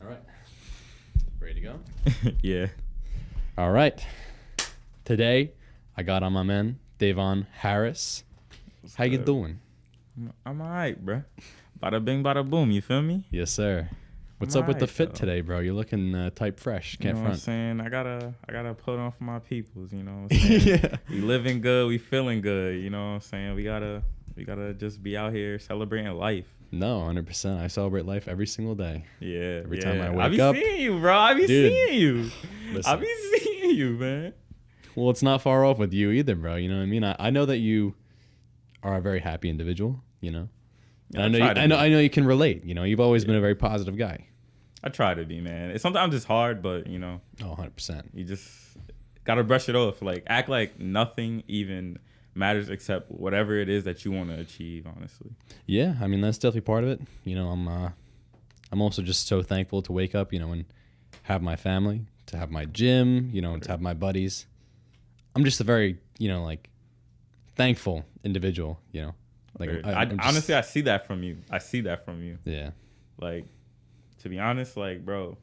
All right. Ready to go? Yeah. All right. Today, I got on my man, Davon Harris. How you doing? I'm all right, bro. Bada bing, bada boom. You feel me? Yes, sir. What's I'm up with the alright, fit though. today, bro? You're looking type fresh. You Can't know what I'm front. saying? I gotta put on for my peoples. You know what I'm saying? Yeah. We living good. We feeling good. You know what I'm saying? We gotta just be out here celebrating life. No, 100%. I celebrate life every single day. Yeah. Every time I I wake be up. seeing you, bro. I be Dude, seeing you. listen. I be seeing you, man. Well, it's not far off with you either, bro. You know what I mean? I know that you are a very happy individual, you know? And Yeah, I know you can relate. You know, you've always been a very positive guy. I try to be, man. It's sometimes it's hard, but you know. Oh, 100%. You just gotta brush it off. Like act like nothing even matters except whatever it is that you want to achieve. Honestly. Yeah, I mean that's definitely part of it. You know, I'm also just so thankful to wake up, you know, and have my family, to have my gym, you know, to have my buddies. I'm just a very, you know, like thankful individual, you know. Like Honestly, I see that from you. Yeah. Like, to be honest, like, bro,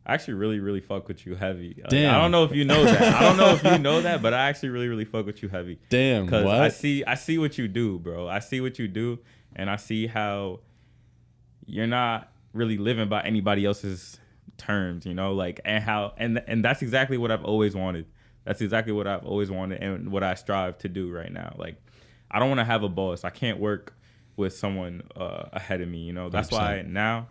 I actually really, really fuck with you heavy. Like, Damn. I don't know if you know that. I don't know if you know that, but I actually really, really fuck with you heavy. Damn. Because What? I see what you do, bro. I see what you do, and I see how you're not really living by anybody else's terms, you know, like, and that's exactly what I've always wanted. That's exactly what I've always wanted and what I strive to do right now. Like, I don't want to have a boss. I can't work with someone ahead of me, you know. That's 100%. why now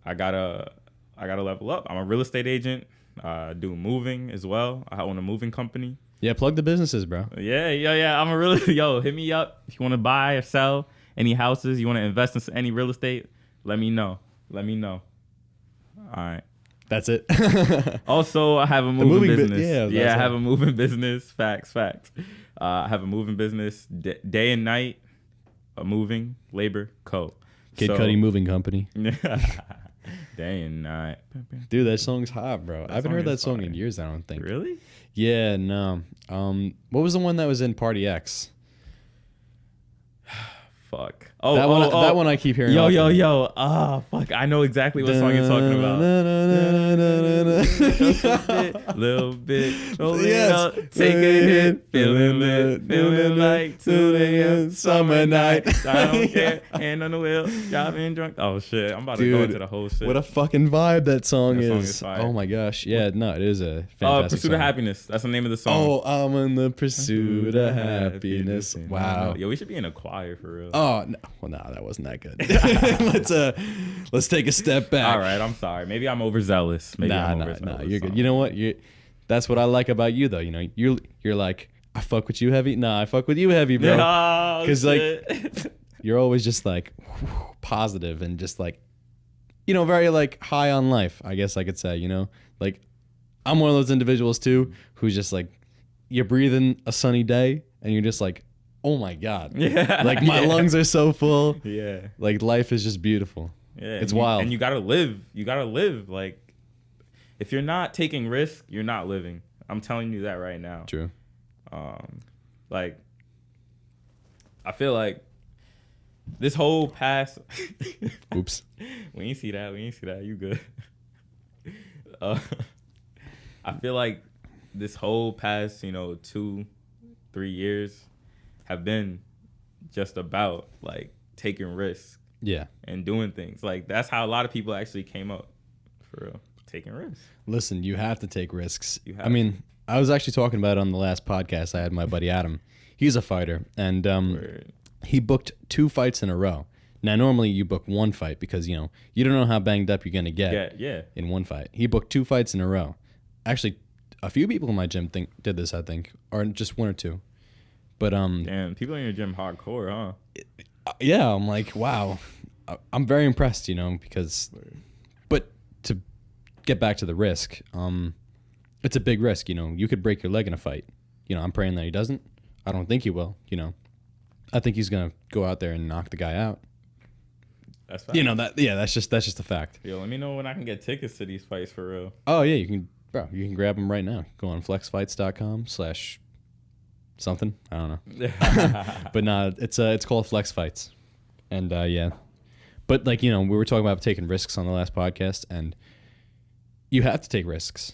I gotta level up. I'm a real estate agent. Do moving as well. I own a moving company. Yeah, plug the businesses, bro. Yeah. I'm a real hit me up if you want to buy or sell any houses. You want to invest in any real estate. Let me know. All right. That's it. Also, I have a moving business. Yeah, I have a moving business. Facts. I have a moving business. Day and night, a moving labor co. Kid Cudi Moving Company. Day and night. Dude, that song's hot, bro. I haven't heard that song fire. in years, I don't think. Really? Yeah, no. What was the one that was in Party X? Fuck. That one I keep hearing. Yo. Fuck. I know exactly what song you're talking about. Little bit. Yes. Take a hit. Feeling lit. Feeling like 2 a.m. summer night. I don't care. Hand on the wheel. Driving drunk. Oh, shit. I'm about to go into the whole shit. What a fucking vibe that song is. Fire. Oh, my gosh. Yeah, no, it is a fantastic Pursuit song. of Happiness. That's the name of the song. Oh, I'm in the pursuit of happiness. Wow. Yo, we should be in a choir for real. Oh, no. Well, no, that wasn't that good. Let's take a step back. All right, I'm sorry. Maybe I'm overzealous. Nah, you're good. You know what? That's what I like about you, though. You know, you're like, I fuck with you heavy. Nah, I fuck with you heavy, bro. Because like, you're always just like positive and just like, you know, very like high on life. I guess I could say. You know, like I'm one of those individuals too, who's just like, you're breathing a sunny day and you're just like, oh my god, yeah, like my lungs are so full. Yeah, like life is just beautiful. Yeah, it's wild. And you gotta live. Like, if you're not taking risks, you're not living. I'm telling you that right now. True. Like, I feel like this whole past. Oops. We ain't see that. You good? I feel like this whole past, 2-3 years have been just about like taking risks. Yeah. And doing things. Like, that's how a lot of people actually came up, for real. Taking risks. Listen, you have to take risks. I mean, I was actually talking about it on the last podcast. I had my buddy Adam. He's a fighter, and he booked 2 fights in a row. Now, normally you book 1 fight because, you don't know how banged up you're going to get in 1 fight. He booked 2 fights in a row. Actually, a few people in my gym did this, I think, or just 1 or 2. But damn, people in your gym hardcore, huh? Yeah, I'm like, wow. I'm very impressed, because but to get back to the risk, it's a big risk, You could break your leg in a fight. I'm praying that he doesn't. I don't think he will, I think he's going to go out there and knock the guy out. That's fact. That's just a fact. Yo, let me know when I can get tickets to these fights for real. Oh, yeah, you can grab them right now. Go on flexfights.com/something. I don't know. But nah, it's called Flex Fights. And yeah. But like, you know, we were talking about taking risks on the last podcast, and you have to take risks.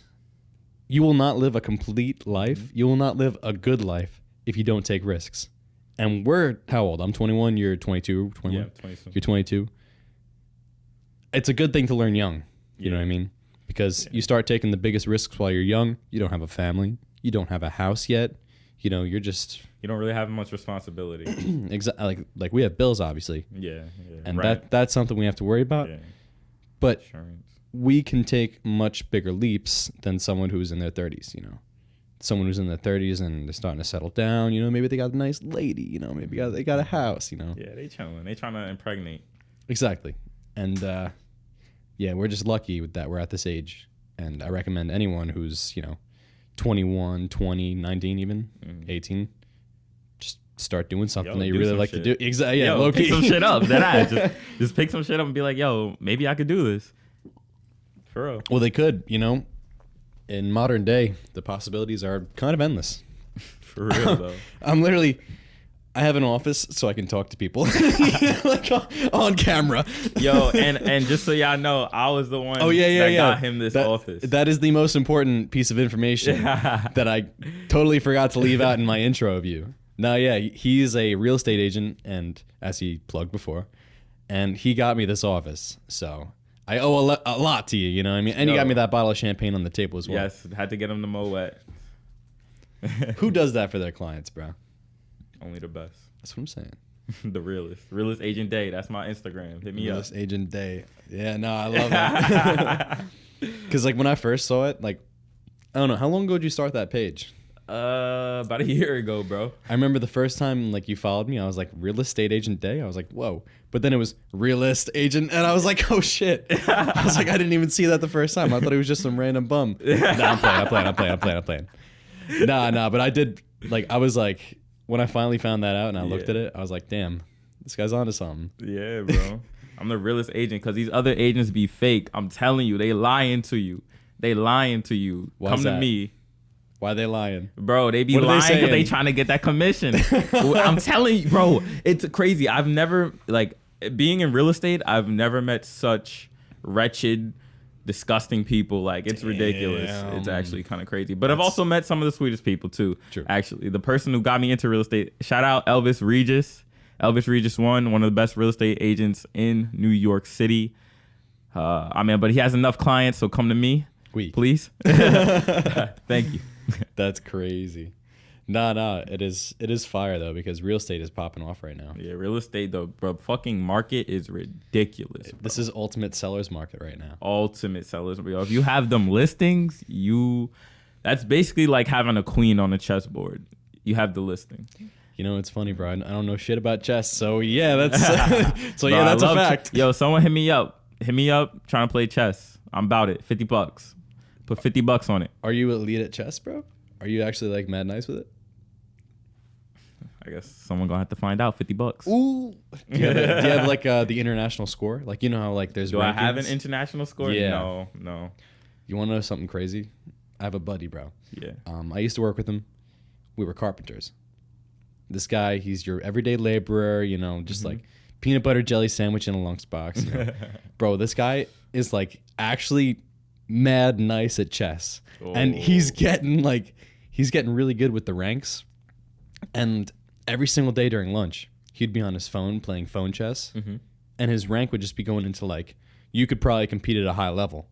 You will not live a complete life. You will not live a good life if you don't take risks. And we're how old? I'm 21. You're 22. 21. Yeah, 22. You're 22. It's a good thing to learn young. You know what I mean? Because you start taking the biggest risks while you're young. You don't have a family. You don't have a house yet. You know, you're just... You don't really have much responsibility. Exactly. Like we have bills, obviously. Yeah. And that's something we have to worry about. Yeah. But Insurance. we can take much bigger leaps than someone who's in their 30s, you know. Someone who's in their 30s and they're starting to settle down, you know, maybe they got a nice lady, you know, maybe they got a house, you know. Yeah, they chilling. They trying to impregnate. Exactly. And yeah, we're just lucky with that. We're at this age. And I recommend anyone who's, you know, 21, 20, 19 even, 18, just start doing something that you really like to do. Exactly. Yeah, yo, pick some shit up. Just pick some shit up and be like, yo, maybe I could do this. For real. Well, they could, you know. In modern day, the possibilities are kind of endless. For real, though. I have an office so I can talk to people like on camera. Yo, and just so y'all know, I was the one that got him this office. That is the most important piece of information that I totally forgot to leave out in my intro of you. No, yeah, he's a real estate agent, and as he plugged before, and he got me this office. So I owe a lot to you, you know what I mean? And you got me that bottle of champagne on the table as well. Yes, had to get him the Moet. Who does that for their clients, bro? Only the best. That's what I'm saying. The realist agent day. That's my Instagram. Hit me realist up. Agent day. Yeah, no, I love that. Because like when I first saw it, like I don't know, how long ago did you start that page? About a year ago, bro. I remember the first time like you followed me, I was like, real estate agent day. I was like, whoa. But then it was realist agent, and I was like, oh shit. I was like, I didn't even see that the first time. I thought he was just some random bum. Nah, I'm playing. Nah, but I did. Like I was like, when I finally found that out and I looked at it, I was like, damn, this guy's onto something. Yeah, bro. I'm the realest agent because these other agents be fake. I'm telling you, they lying to you. Come to me. Why are they lying? Bro, they be lying because they trying to get that commission. I'm telling you, bro, it's crazy. I've never, like, being in real estate, I've never met such wretched, disgusting people. Like, it's ridiculous. It's actually kind of crazy. But I've also met some of the sweetest people, too. True. Actually, the person who got me into real estate, shout out Elvis Regis. Elvis Regis one of the best real estate agents in New York City. But he has enough clients, so come to me, please. Thank you. That's crazy. Nah, it is fire though, because real estate is popping off right now. Yeah, real estate though, bro, fucking market is ridiculous. Bro. This is ultimate seller's market right now. Ultimate sellers, bro. If you have them listings, that's basically like having a queen on a chessboard. You have the listing. You know, it's funny, bro. I don't know shit about chess, so yeah, that's that's a fact. Yo, someone hit me up. Trying to play chess. I'm about it. $50. Put $50 on it. Are you elite at chess, bro? Are you actually like mad nice with it? I guess someone gonna have to find out. $50. Ooh. Do you have like the international score? Like, you know how like there's. Do rankings? I have an international score? Yeah. No. You want to know something crazy? I have a buddy, bro. Yeah. I used to work with him. We were carpenters. This guy, he's your everyday laborer. You know, just like peanut butter jelly sandwich in a lunchbox. You know? Bro, this guy is like actually mad nice at chess, and he's getting really good with the ranks. And every single day during lunch, he'd be on his phone playing phone chess, and his rank would just be going into like, you could probably compete at a high level.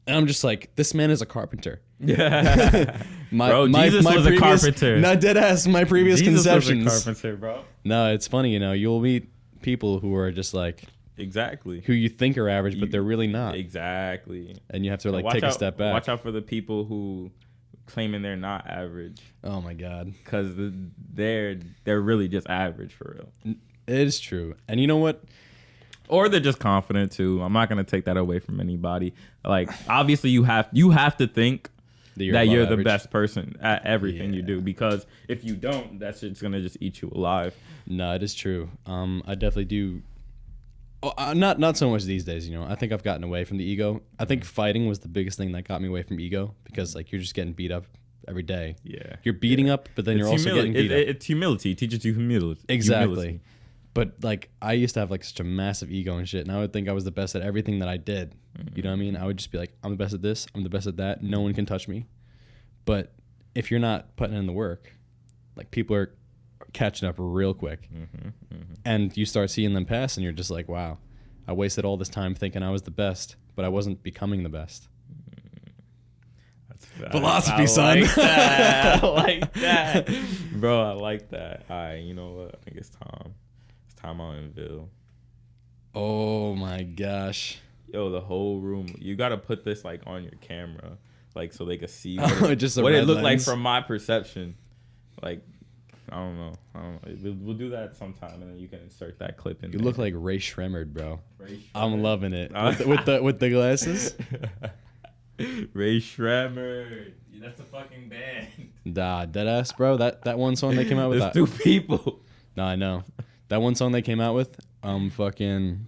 And I'm just like, this man is a carpenter. Yeah. Jesus was a carpenter. Not dead ass. My previous conceptions. Was a carpenter, bro. No, it's funny. You know, you'll meet people who are just like. Exactly. Who you think are average, but they're really not. Exactly. And you have to like take a step back. Watch out for the people who claiming they're not average. Oh my God. Because they're really just average for real. It is true. And you know what? Or they're just confident too. I'm not gonna take that away from anybody. Like obviously you have to think that you're the best person at everything you do, because if you don't, that's just gonna just eat you alive. No, it is true. I definitely do. Not so much these days, you know. I think I've gotten away from the ego. I think fighting was the biggest thing that got me away from ego, because like you're just getting beat up every day. Yeah. You're beating up, but then you're also getting beat up. It's humility. It teaches you humility. Exactly. But like I used to have like such a massive ego and shit, and I would think I was the best at everything that I did. You know what I mean? I would just be like, I'm the best at this, I'm the best at that. No one can touch me. But if you're not putting in the work, like people are catching up real quick, and you start seeing them pass, and you're just like, wow, I wasted all this time thinking I was the best, but I wasn't becoming the best. Philosophy, son. Like that. I like that, bro. I like that. All right, you know what? I think it's time. It's time out in Ville. Oh my gosh. Yo, the whole room. You gotta put this like on your camera, like so they can see just what it looked like lens. from my perception. Like, I don't know. We'll do that sometime, and then you can insert that clip in. You there. look like Ray Shremmerd, bro. Ray Shremmerd. I'm loving it with the glasses. Ray Shremmerd. That's a fucking band. Nah, deadass, bro. That one song they came out with. There's two people. No, I know. That one song they came out with. Fucking.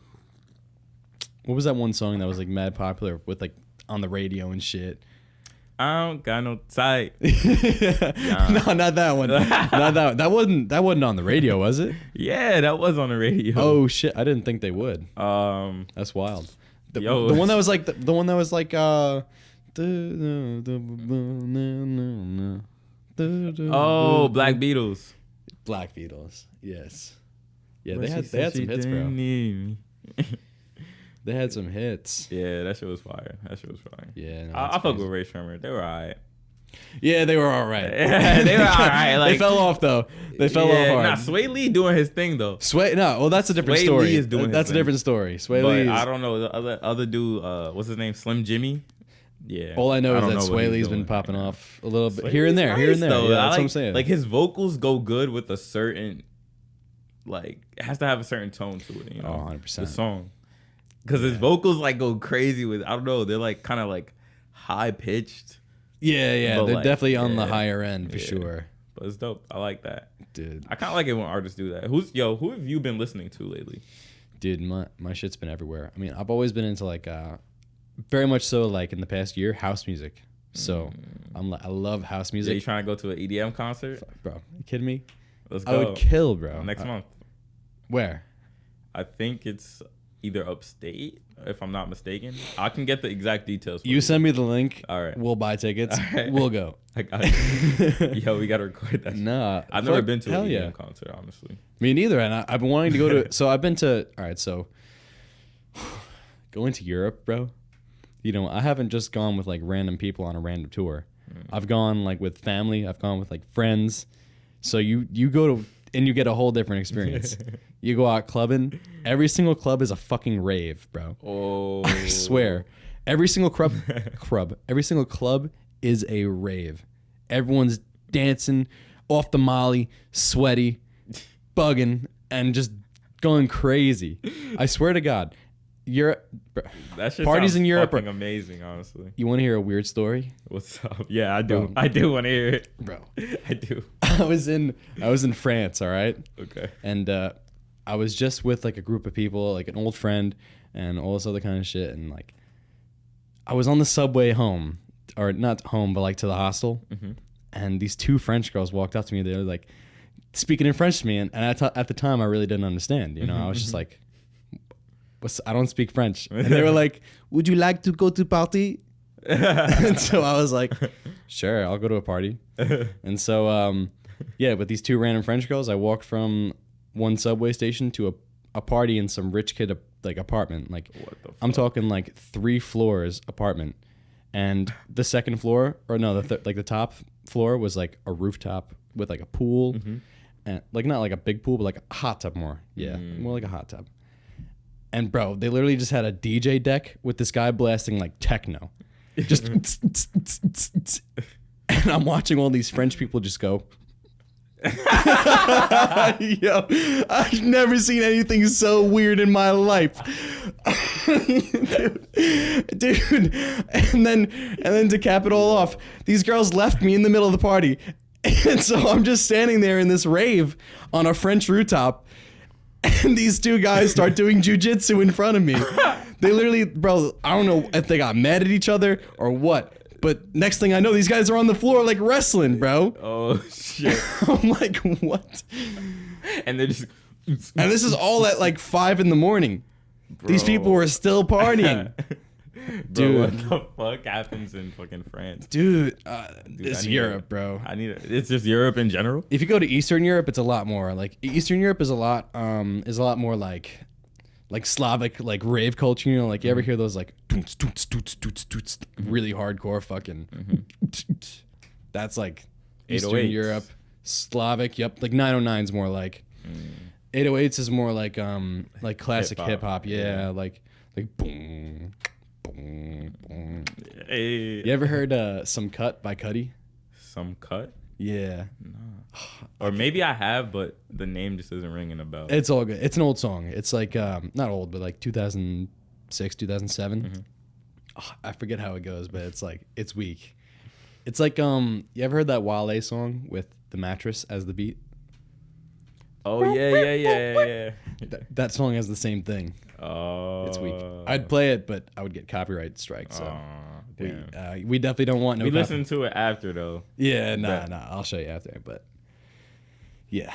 What was that one song that was like mad popular with like on the radio and shit? I don't got no sight. No, not that one. Not that one. That wasn't on the radio, was it? Yeah, that was on the radio. Oh shit! I didn't think they would. That's wild. The one that was like the one that was like oh, Black Beatles. Black Beatles. Yes. Yeah, they had some hits, bro. They had some hits. Yeah, that shit was fire. Yeah, no, I fuck with Ray Shremmerd. They were alright. Yeah, they were alright. They were alright. Like, they fell off though. They fell off hard. Nah, Sway Lee doing his thing though. Well, that's a different Sway story. Lee is doing that's a his different story. Sway but Lee. I don't know the other dude. What's his name? Slim Jimmy. Yeah. All I know is that Sway Lee's been popping off a little bit Sway here and there, Lee's here and there. nice, though. Yeah, that's like, what I'm saying. Like his vocals go good with a certain, like it has to have a certain tone to it. You know, 100%. The song. Because his vocals like go crazy with, I don't know, they're like kind of like high pitched. Yeah, but they're like, definitely on the higher end for yeah. sure. But it's dope. I like that. Dude. I kind of like it when artists do that. Who have you been listening to lately? Dude, my shit's been everywhere. I mean, I've always been into like, very much so like in the past year, house music. So I love house music. Yeah, you trying to go to an EDM concert? Fuck, bro, you kidding me? Let's go. I would kill, bro. Next month. Where? I think it's either upstate, if I'm not mistaken. I can get the exact details. You send me the link. All right. We'll buy tickets. All right. We'll go. I got it. Yo, we got to record that. Nah. I've never been to an EDM concert, honestly. Me neither. And I've been wanting to go to. So I've been to. All right. So going to Europe, bro. You know, I haven't just gone with like random people on a random tour. I've gone like with family. I've gone with like friends. So you go to and you get a whole different experience. You go out clubbing. Every single club is a fucking rave, bro. Oh, I swear. Every single every single club is a rave. Everyone's dancing off the molly, sweaty, bugging, and just going crazy. I swear to God. Europe, that shit parties sounds in Europe fucking are amazing, honestly. You want to hear a weird story? What's up? Yeah, I do. Bro. I do want to hear it, Bro. I do. I was in France, all right? Okay. And I was just with like a group of people, like an old friend and all this other kind of shit, and like I was on the subway home, or not home, but like to the hostel, and these two French girls walked up to me. They were like speaking in French to me, and at the time I really didn't understand. You know, I was just like, I don't speak French. And they were like, would you like to go to party? And so I was like, sure, I'll go to a party. And so, yeah, with these two random French girls, I walked from one subway station to a party in some rich kid like apartment. Like, What the fuck? I'm talking like 3 floors apartment. And the second floor, or no, like the top floor was like a rooftop with like a pool. And like not like a big pool, but like a hot tub more. Yeah, more like a hot tub. And bro, they literally just had a DJ deck with this guy blasting like techno. Just and I'm watching all these French people just go. Yo, I've never seen anything so weird in my life. Dude. And then to cap it all off, these girls left me in the middle of the party. And so I'm just standing there in this rave on a French rooftop. And these two guys start doing jujitsu in front of me. They literally, bro, I don't know if they got mad at each other or what. But next thing I know, these guys are on the floor like wrestling, bro. Oh, shit. I'm like, what? And they're just... And this is all at like 5 a.m. These people were still partying. Dude, what the fuck happens in fucking France? Dude, it's Europe, bro. It's just Europe in general. If you go to Eastern Europe, it's a lot more. Like Eastern Europe is a lot more like Slavic, like rave culture. You know, like you ever hear those like really hardcore fucking. That's like Eastern Europe, Slavic. Yep, like 909's more like. 808s is more like classic hip hop. Yeah, like boom. Hey. You ever heard Some Cut by Cudi? Some Cut? Yeah. No. Or maybe I have, but the name just isn't ringing a bell. It's all good. It's an old song. It's like not old, but like 2006, 2007. I forget how it goes, but it's like it's weak. It's like you ever heard that Wale song with the mattress as the beat? Oh yeah. That song has the same thing. Oh, it's weak. I'd play it, but I would get copyright strikes. So we definitely don't want no. We listen to it after though. Yeah, nah. I'll show you after. But yeah,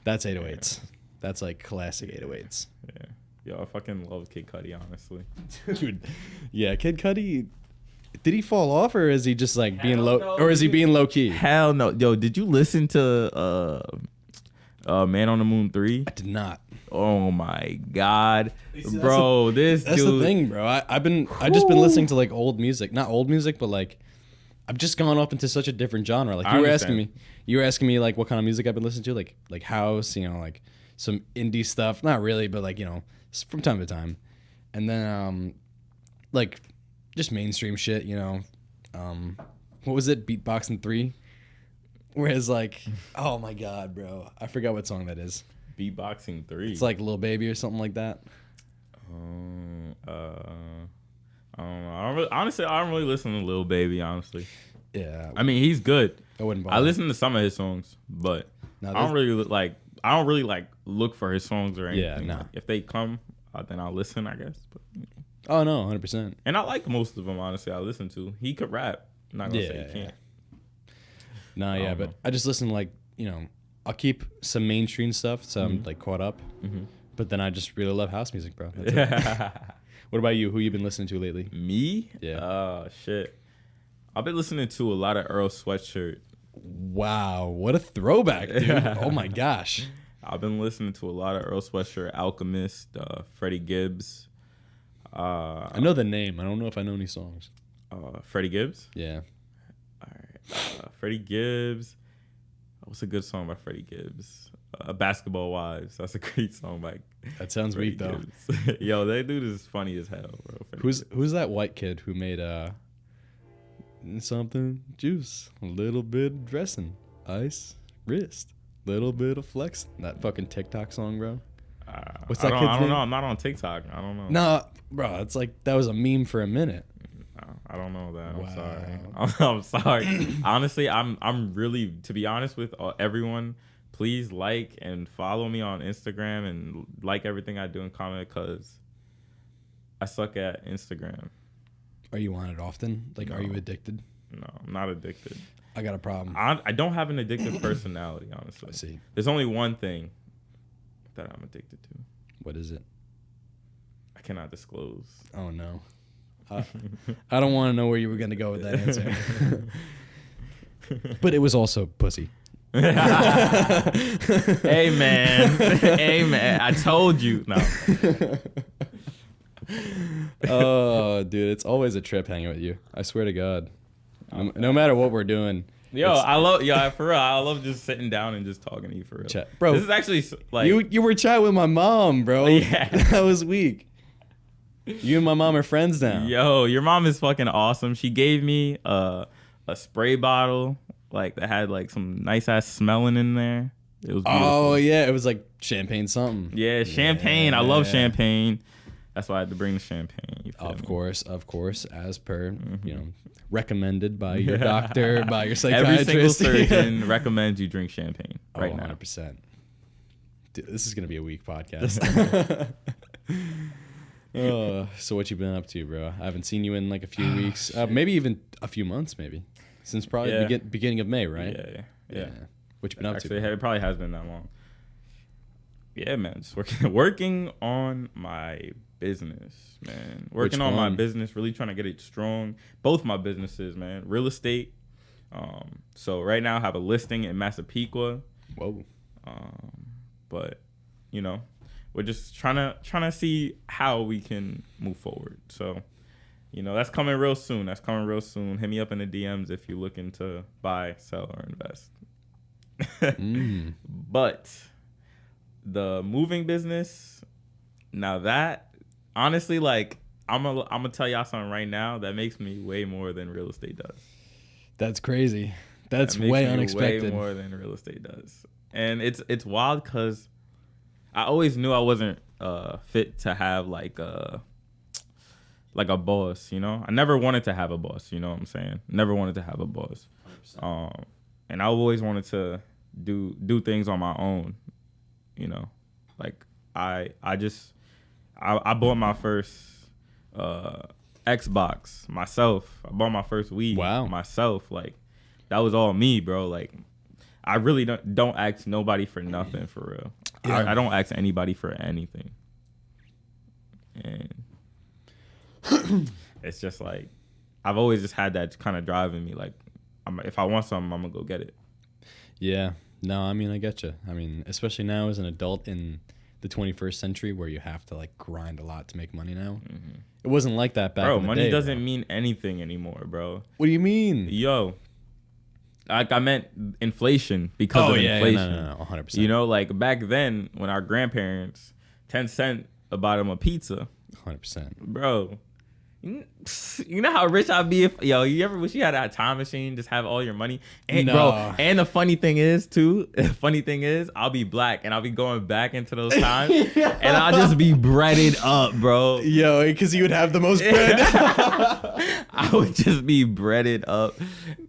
that's 808s. That's like classic 808s. Yeah, yo, I fucking love Kid Cudi, honestly. Dude, yeah, Kid Cudi. Did he fall off, or is he just like being low, or is he being low key? Hell no, yo. Did you listen to Man on the Moon 3? I did not. Oh my god, bro! That's the thing, bro. I've just been listening to like old music, not old music, but like I've just gone off into such a different genre. Like you were asking me like what kind of music I've been listening to, like house, you know, like some indie stuff. Not really, but like, you know, from time to time, and then like just mainstream shit, you know. What was it? Beatboxing 3. Whereas like, oh my god, bro, I forgot what song that is. Beatboxing 3. It's like Lil Baby or something like that. I don't know. Honestly, I don't really listen to Lil Baby. Honestly. Yeah. I mean, he's good. I wouldn't bother. I listen to some of his songs, but I don't really look for his songs or anything. Yeah, no. If they come, then I'll listen, I guess. But, oh no, 100%. And I like most of them. Honestly, I listen to. He could rap. I'm not gonna say he can't. No, yeah, but I just listen like, you know, I'll keep some mainstream stuff, so I'm like caught up. But then I just really love house music, bro. That's it. What about you? Who you been listening to lately? Me? Yeah. Oh shit. I've been listening to a lot of Earl Sweatshirt. Wow, what a throwback, dude. Oh my gosh. I've been listening to a lot of Earl Sweatshirt, Alchemist, Freddie Gibbs. I know the name. I don't know if I know any songs. Freddie Gibbs? Yeah. All right. Freddie Gibbs. What's a good song by Freddie Gibbs? Basketball Wives. That's a great song by That sounds Freddie weak though. Gibbs. Yo, that dude is funny as hell, bro. Who's that white kid who made something juice, a little bit of dressing, ice, wrist, little bit of flexing. That fucking TikTok song, bro. What's that kid's name? I don't know. I'm not on TikTok. I don't know. Nah, bro, it's like that was a meme for a minute. I don't know that. Wow. I'm sorry. I'm sorry. Honestly, I'm really, to be honest with everyone, please like and follow me on Instagram and like everything I do and comment, because I suck at Instagram. Are you on it often? Like, No. Are you addicted? No, I'm not addicted. I got a problem. I don't have an addictive personality, honestly. I see. There's only one thing that I'm addicted to. What is it? I cannot disclose. Oh, no. I don't want to know where you were going to go with that answer. But it was also pussy. Hey, man. Hey, man. I told you. No. Oh, dude. It's always a trip hanging with you. I swear to God. No matter what we're doing. For real. I love just sitting down and just talking to you for real. Chat. Bro, this is actually like. You were chatting with my mom, bro. Yeah. That was weak. You and my mom are friends now. Yo, your mom is fucking awesome. She gave me a spray bottle like that had like some nice ass smelling in there. It was beautiful. Oh yeah, it was like champagne something. Yeah, champagne. I love champagne. That's why I had to bring the champagne. Of course, as per recommended by your doctor, by your psychiatrist. Every single surgeon recommends you drink champagne right now. 100%. Dude, this is gonna be a weak podcast. So what you been up to, bro? I haven't seen you in like a few weeks, maybe even a few months, maybe since probably beginning of May, right? Yeah. What you been up to? It probably has been that long. Yeah, man. Just working on my business, man. Working Which on my one? business, really trying to get it strong. Both my businesses, man. Real estate. So right now I have a listing in Massapequa. Whoa. But you know, we're just trying to see how we can move forward. So, you know, that's coming real soon. Hit me up in the DMs if you're looking to buy, sell, or invest. But the moving business, now that honestly, like I'm gonna tell y'all something right now that makes me way more than real estate does. That's crazy. That's way unexpected. Way more than real estate does, and it's wild because I always knew I wasn't fit to have like a boss. You know, I never wanted to have a boss. You know what I'm saying? Never wanted to have a boss. 100%. And I always wanted to do things on my own. You know, like I bought my first Xbox myself. I bought my first Wii myself. Like that was all me, bro. Like I really don't ask nobody for nothing for real. Yeah. I don't ask anybody for anything. And it's just like I've always just had that kind of drive in me. Like if I want something, I'm gonna go get it. Yeah. No, I mean, I get you. I mean, especially now as an adult in the 21st century where you have to like grind a lot to make money now. Mm-hmm. It wasn't like that back in the day. Money doesn't mean anything anymore, bro. What do you mean? Yo, like I meant inflation because of inflation. No, 100%. You know, like back then when our grandparents, 10 cents a bottom of pizza. 100%. Bro. You know how rich I'd be if you ever wish you had a time machine, just have all your money? And bro, and the funny thing is I'll be black and I'll be going back into those times and I'll just be breaded up, bro. Yo, because you would have the most bread. I would just be breaded up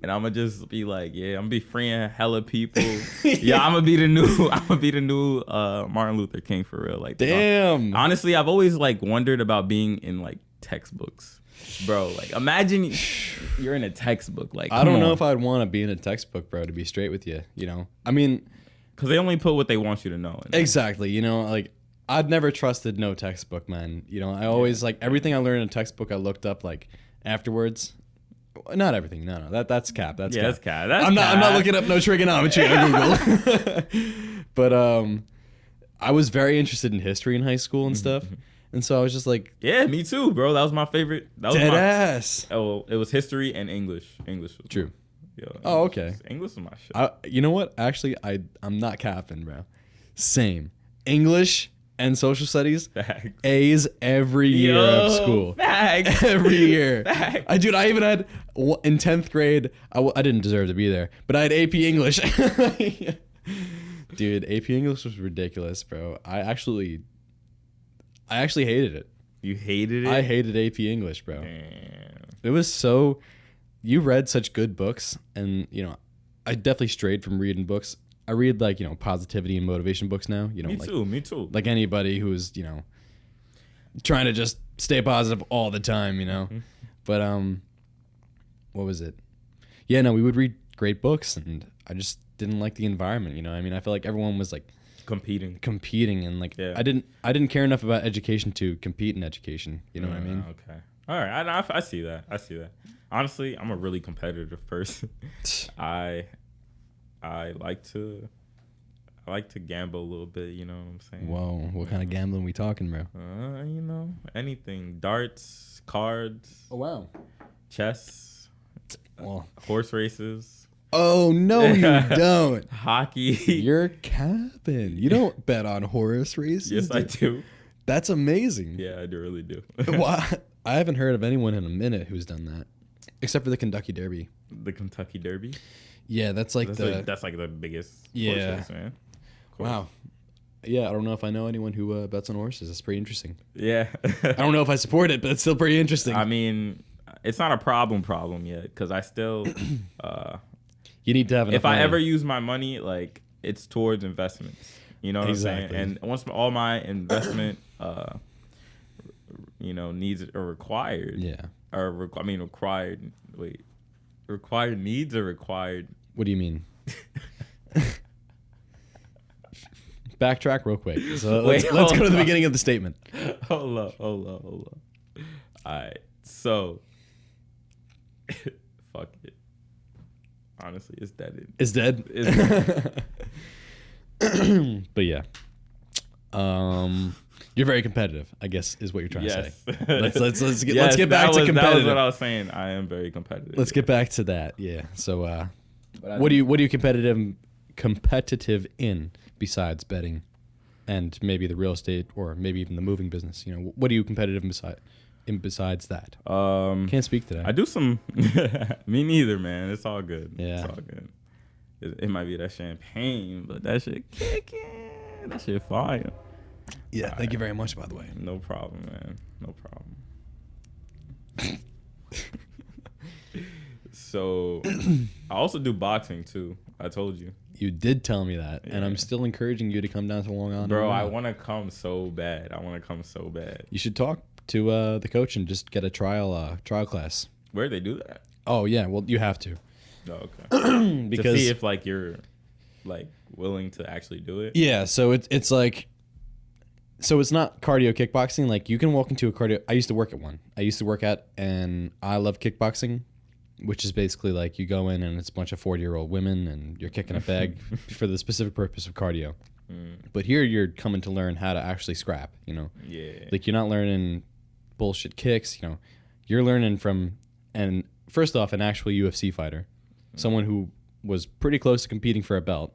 and I'm gonna just be like, I'm gonna be freeing hella people. I'm gonna be the new Martin Luther King for real. Like, damn. Honestly, I've always like wondered about being in like textbooks, bro. Like imagine you're in a textbook. Like I don't know if I'd want to be in a textbook, bro, to be straight with you. You know, I mean, because they only put what they want you to know. Exactly. You know, like I'd never trusted no textbook, man. You know, I always like everything I learned in a textbook I looked up like afterwards. Not everything. No, that's cap. That's cap. I'm not looking up no trigonometry on Google. But I was very interested in history in high school and stuff. And so I was just like, yeah, me too, bro. That was my favorite. That was ass. Oh, it was history and English. English was true. Okay. English was my shit. You know what? Actually, I'm not capping, bro. Same. English and social studies. Facts. A's every year of school. Facts. Every year. Facts. I even had in 10th grade. I didn't deserve to be there, but I had AP English. Dude, AP English was ridiculous, bro. I actually hated it. You hated it? I hated AP English, bro. Damn. It was so... You read such good books, and, you know, I definitely strayed from reading books. I read, like, you know, positivity and motivation books now. You know, Me too. Like anybody who's, you know, trying to just stay positive all the time, you know? Mm-hmm. But, what was it? Yeah, no, we would read great books, and I just didn't like the environment, you know? I mean, I feel like everyone was, like... competing and like I didn't care enough about education to compete in education, you know what I mean? Okay, all right. I see that. Honestly, I'm a really competitive person. I like to gamble a little bit, you know what I'm saying? Whoa, what kind of gambling we talking, bro? You know, anything. Darts, cards. Oh wow. Chess. Horse races. Oh, no, you don't. Hockey. You're capping. You don't bet on horse races. Yes, I do. That's amazing. Yeah, I really do. Well, I haven't heard of anyone in a minute who's done that, except for the Kentucky Derby. The Kentucky Derby? Yeah, that's like the biggest horse race, man. Wow. Yeah, I don't know if I know anyone who bets on horses. That's pretty interesting. Yeah. I don't know if I support it, but it's still pretty interesting. I mean, it's not a problem yet, because I still... You need to have enough If I ever use my money, like, it's towards investments. You know what I'm saying? And once all my investment, needs are required. Yeah. Required. Wait. Required needs or required? What do you mean? backtrack real quick. So Wait, let's go to the hold on. beginning of the statement. Hold up. All right. So, fuck it. Honestly, it's dead. It's dead. But yeah. You're very competitive, I guess, is what you're trying to say. Let's get back to competitive. That was what I was saying. I am very competitive. Let's get back to that. Yeah. So, what are you competitive in besides betting, and maybe the real estate or maybe even the moving business? You know, what are you competitive besides that? Can't speak to that. I do some. Me neither, man. It's all good. Yeah. It's all good. It might be that champagne, but that shit kicking. That shit fire. Yeah, thank you very much, by the way. No problem, man. No problem. So, I also do boxing too. I told you. You did tell me that, Yeah. and I'm still encouraging you to come down to Long Island. Bro, I want to come so bad. You should talk to the coach and just get a trial class. Where they do that? Oh yeah, well you have to. Oh, okay. Because to see if like you're like willing to actually do it. Yeah, so it's like, so it's not cardio kickboxing. Like you can walk into a cardio. I used to work at one. And I love kickboxing, which is basically like you go in and it's a bunch of 40-year-old women and you're kicking a bag for the specific purpose of cardio. But here you're coming to learn how to actually scrap. You know, like you're not learning bullshit kicks. You know, you're learning from, and first off, an actual UFC fighter, someone who was pretty close to competing for a belt.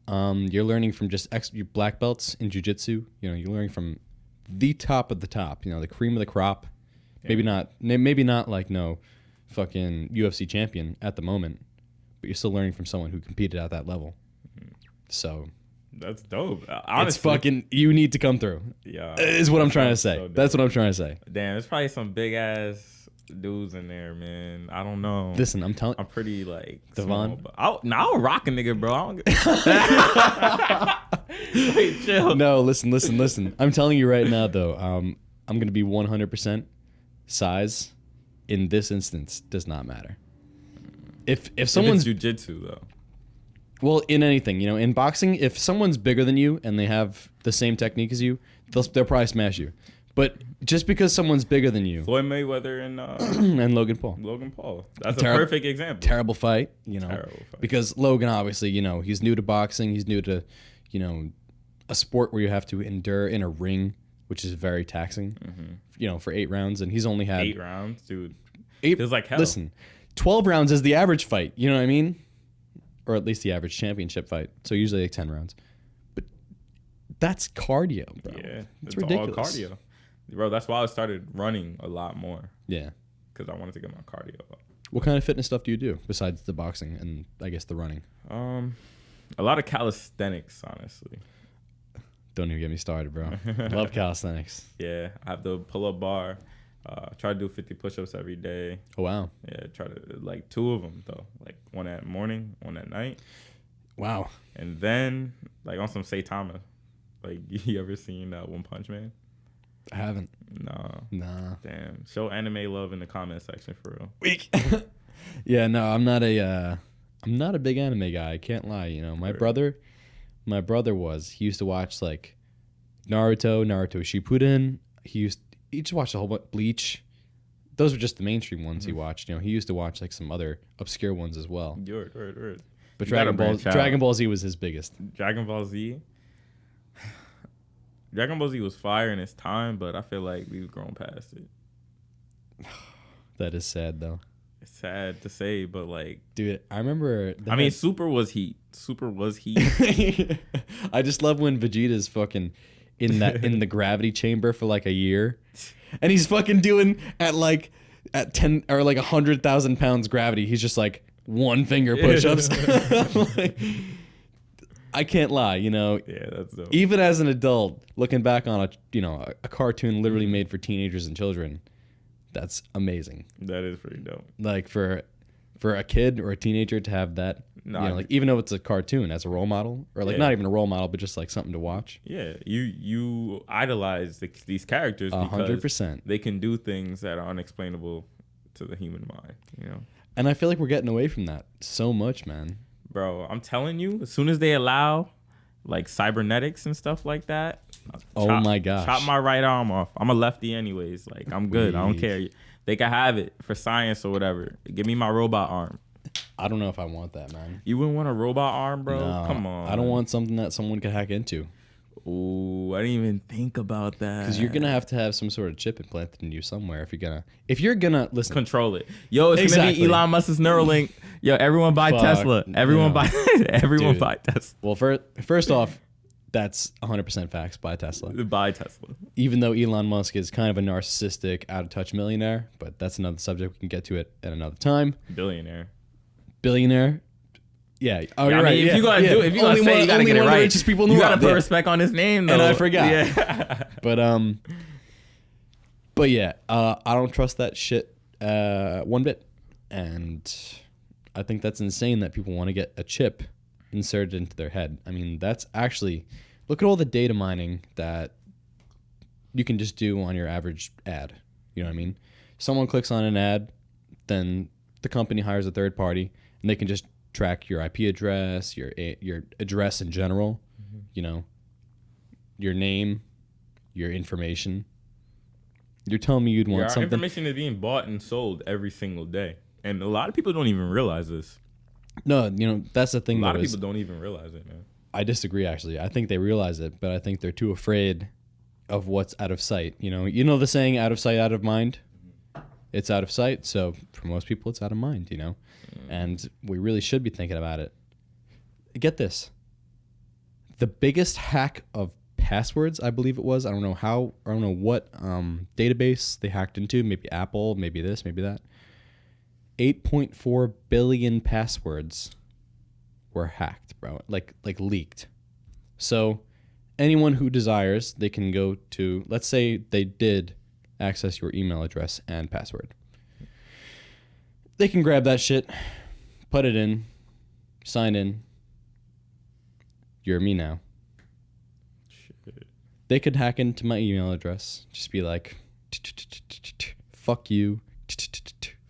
You're learning from just your black belts in jiu-jitsu. You know, you're learning from the top of the top. You know, the cream of the crop. Yeah. Maybe not like no fucking UFC champion at the moment, but you're still learning from someone who competed at that level. So that's dope. Honestly, it's fucking. You need to come through. Yeah, is what I'm trying to say. So that's what I'm trying to say. Damn, there's probably some big ass dudes in there, man. I don't know. Listen, I'm pretty like Davon. I'll rock a nigga, bro. I don't Wait, chill. No, listen. I'm telling you right now, though. I'm gonna be 100%. Size, in this instance, does not matter. If someone's jiu-jitsu though. Well, in anything, you know, in boxing, if someone's bigger than you and they have the same technique as you, they'll probably smash you. But just because someone's bigger than you, Floyd Mayweather and and Logan Paul. That's a perfect example. Terrible fight, you know. Because Logan, obviously, you know, he's new to boxing. He's new to, you know, a sport where you have to endure in a ring, which is very taxing. You know, for 8 rounds, and he's only had 8 rounds, dude. 8 feels like hell. Listen, 12 rounds is the average fight. You know what I mean? Or at least the average championship fight. So usually like 10 rounds. But that's cardio, bro. Yeah, it's ridiculous. All cardio. Bro, that's why I started running a lot more. Yeah. Because I wanted to get my cardio up. What kind of fitness stuff do you do besides the boxing and I guess the running? A lot of calisthenics, honestly. Don't even get me started, bro. Love calisthenics. Yeah, I have the pull-up bar. Try to do 50 push-ups every day. Oh, wow. Yeah, try to, like 2 of them, though. Like 1 at morning, 1 at night. Wow. And then, like, on some Saitama. Like, you ever seen One Punch Man? I haven't. No. Nah. Damn. Show anime love in the comment section, for real. Weak. Yeah, no, I'm not a big anime guy. I can't lie. You know, my brother he used to watch, like, Naruto Shippuden. He just watched a whole bunch. Bleach. Those were just the mainstream ones he watched. You know, he used to watch like some other obscure ones as well. Word. But Dragon Ball Z was his biggest. Dragon Ball Z was fire in its time, but I feel like we've grown past it. That is sad, though. It's sad to say, but like, dude, I remember. Super was heat. I just love when Vegeta's fucking in the gravity chamber for like a year, and he's fucking doing at 10 or like 100,000 pounds gravity. He's just like 1 finger push-ups. Like, I can't lie, you know. Yeah, that's dope. Even as an adult, looking back on a cartoon literally made for teenagers and children, that's amazing. That is pretty dope. Like for a kid or a teenager to have that, like even though it's a cartoon, as a role model, or like not even a role model, but just like something to watch. Yeah, you idolize these characters 100%. They can do things that are unexplainable to the human mind, you know. And I feel like we're getting away from that so much, man. Bro, I'm telling you, as soon as they allow like cybernetics and stuff like that. Oh my gosh. Chop my right arm off. I'm a lefty anyways. Like, I'm good. I don't care. They can have it for science or whatever. Give me my robot arm. I don't know if I want that, man. You wouldn't want a robot arm, bro? No, Come on. I don't want something that someone could hack into. Ooh, I didn't even think about that. Because you're gonna have to have some sort of chip implanted in you somewhere if you're gonna listen. Control it. Yo, it's gonna be Elon Musk's Neuralink. Yo, everyone buy Tesla. Everyone buy Tesla. Well, first off, that's 100% facts. Buy Tesla. Buy Tesla. Even though Elon Musk is kind of a narcissistic, out of touch millionaire, but that's another subject. We can get to it at another time. Billionaire. Yeah. Oh, you're right. If you gotta do it, if you gotta say, you gotta get it right. Richest people in the you world. Gotta put respect on his name, though. And I forgot. Yeah. But yeah, I don't trust that shit one bit, and I think that's insane that people want to get a chip inserted into their head. I mean, that's actually, look at all the data mining that you can just do on your average ad. You know what I mean? Someone clicks on an ad, then the company hires a third party, and they can just track your IP address, your address in general, you know, your name, your information. You're telling me you'd want our something? Information is being bought and sold every single day, and a lot of people don't even realize this. No, you know, that's the thing. A lot of people don't even realize it, man. I disagree, actually. I think they realize it, but I think they're too afraid of what's out of sight. You know the saying, out of sight, out of mind? It's out of sight, so for most people, it's out of mind, you know? And we really should be thinking about it. Get this. The biggest hack of passwords, I believe it was, I don't know what database they hacked into, maybe Apple, maybe this, maybe that. 8.4 billion passwords were hacked, bro. Like leaked. So anyone who desires, they can go to, let's say they did access your email address and password. They can grab that shit, put it in, sign in. You're me now. Shit. They could hack into my email address, just be like, fuck you,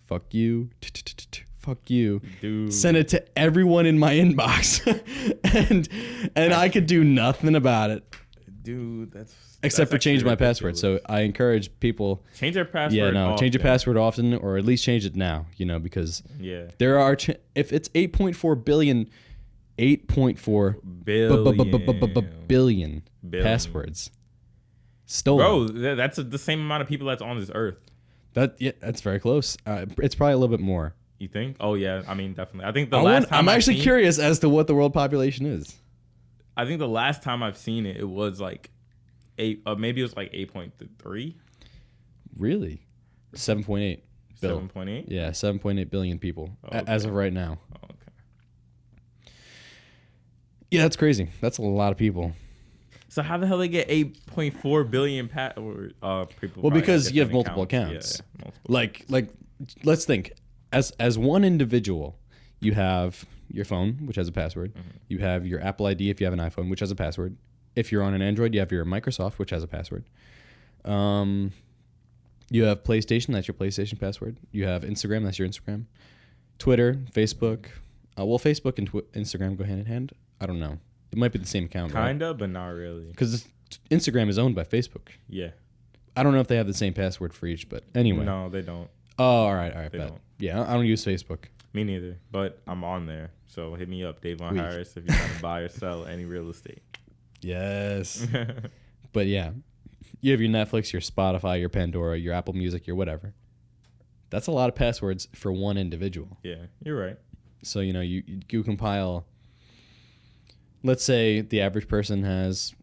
fuck you, fuck you. Dude. Send it to everyone in my inbox, and I could do nothing about it. Dude, except for change my password. So I encourage people change their password. Yeah, no, often. change your password often, or at least change it now. You know, because there are if it's 8.4 billion, 8.4 billion passwords stolen. Bro, that's the same amount of people that's on this earth. That's very close. It's probably a little bit more. You think? Oh yeah, I mean definitely. I think the last time I'm actually curious as to what the world population is. I think the last time I've seen it, it was like 8. Maybe it was like 8.3. Really? 7.8. 7.8. Yeah, 7.8 billion people Okay. as of right now. Oh, okay. Yeah, that's crazy. That's a lot of people. So how the hell they get 8.4 billion people? Well, because you have multiple accounts. Yeah, multiple. Like, let's think. As one individual, you have your phone, which has a password. Mm-hmm. You have your Apple ID if you have an iPhone, which has a password. If you're on an Android, you have your Microsoft, which has a password. You have PlayStation, that's your PlayStation password. You have Instagram, that's your Instagram. Twitter, Facebook. Facebook and Instagram go hand in hand. I don't know. It might be the same account, Kinda, but not really. Because Instagram is owned by Facebook. Yeah. I don't know if they have the same password for each, but anyway. No, they don't. Oh, all right. They don't. Yeah, I don't use Facebook. Me neither, but I'm on there. So hit me up, Davon Harris, if you're trying to buy or sell any real estate. Yes. But yeah, you have your Netflix, your Spotify, your Pandora, your Apple Music, your whatever. That's a lot of passwords for one individual. Yeah, you're right. So, you compile, let's say the average person has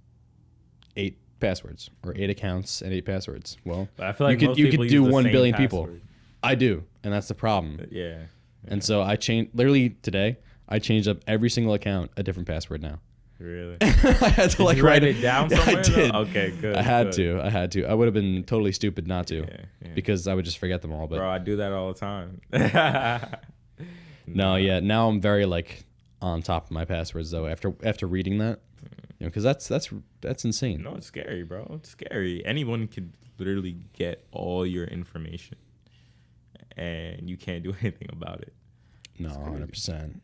8 passwords or 8 accounts and 8 passwords. Well, but I feel like you could do 1 billion people. Password. I do, and that's the problem. Yeah. And so I literally today, I changed up every single account a different password now. Really? I had to write it down somewhere? I did. Though? Okay, good. I had to. I would have been totally stupid not to, because I would just forget them all. But bro, I do that all the time. No, yeah. Now I'm very on top of my passwords though. After reading that, because that's insane. No, it's scary, bro. It's scary. Anyone could literally get all your information, and you can't do anything about it. No, 100%.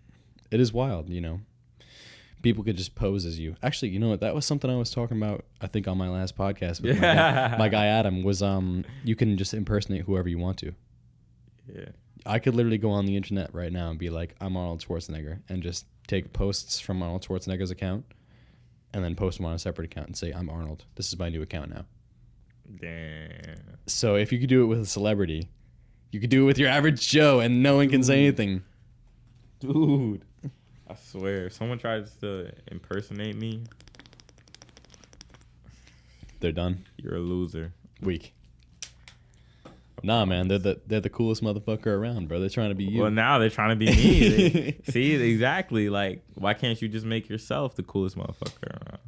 It is wild, people could just pose as you. Actually, you know what? That was something I was talking about, I think, on my last podcast with my guy Adam, was you can just impersonate whoever you want to. Yeah. I could literally go on the internet right now and be like, I'm Arnold Schwarzenegger, and just take posts from Arnold Schwarzenegger's account and then post them on a separate account and say, I'm Arnold. This is my new account now. Damn. So if you could do it with a celebrity, you could do it with your average Joe and no one can say anything. Dude. I swear, if someone tries to impersonate me, they're done. You're a loser. Weak. Nah, man, they're the coolest motherfucker around, bro. They're trying to be you. Well, now they're trying to be me. See, exactly. Like, why can't you just make yourself the coolest motherfucker around?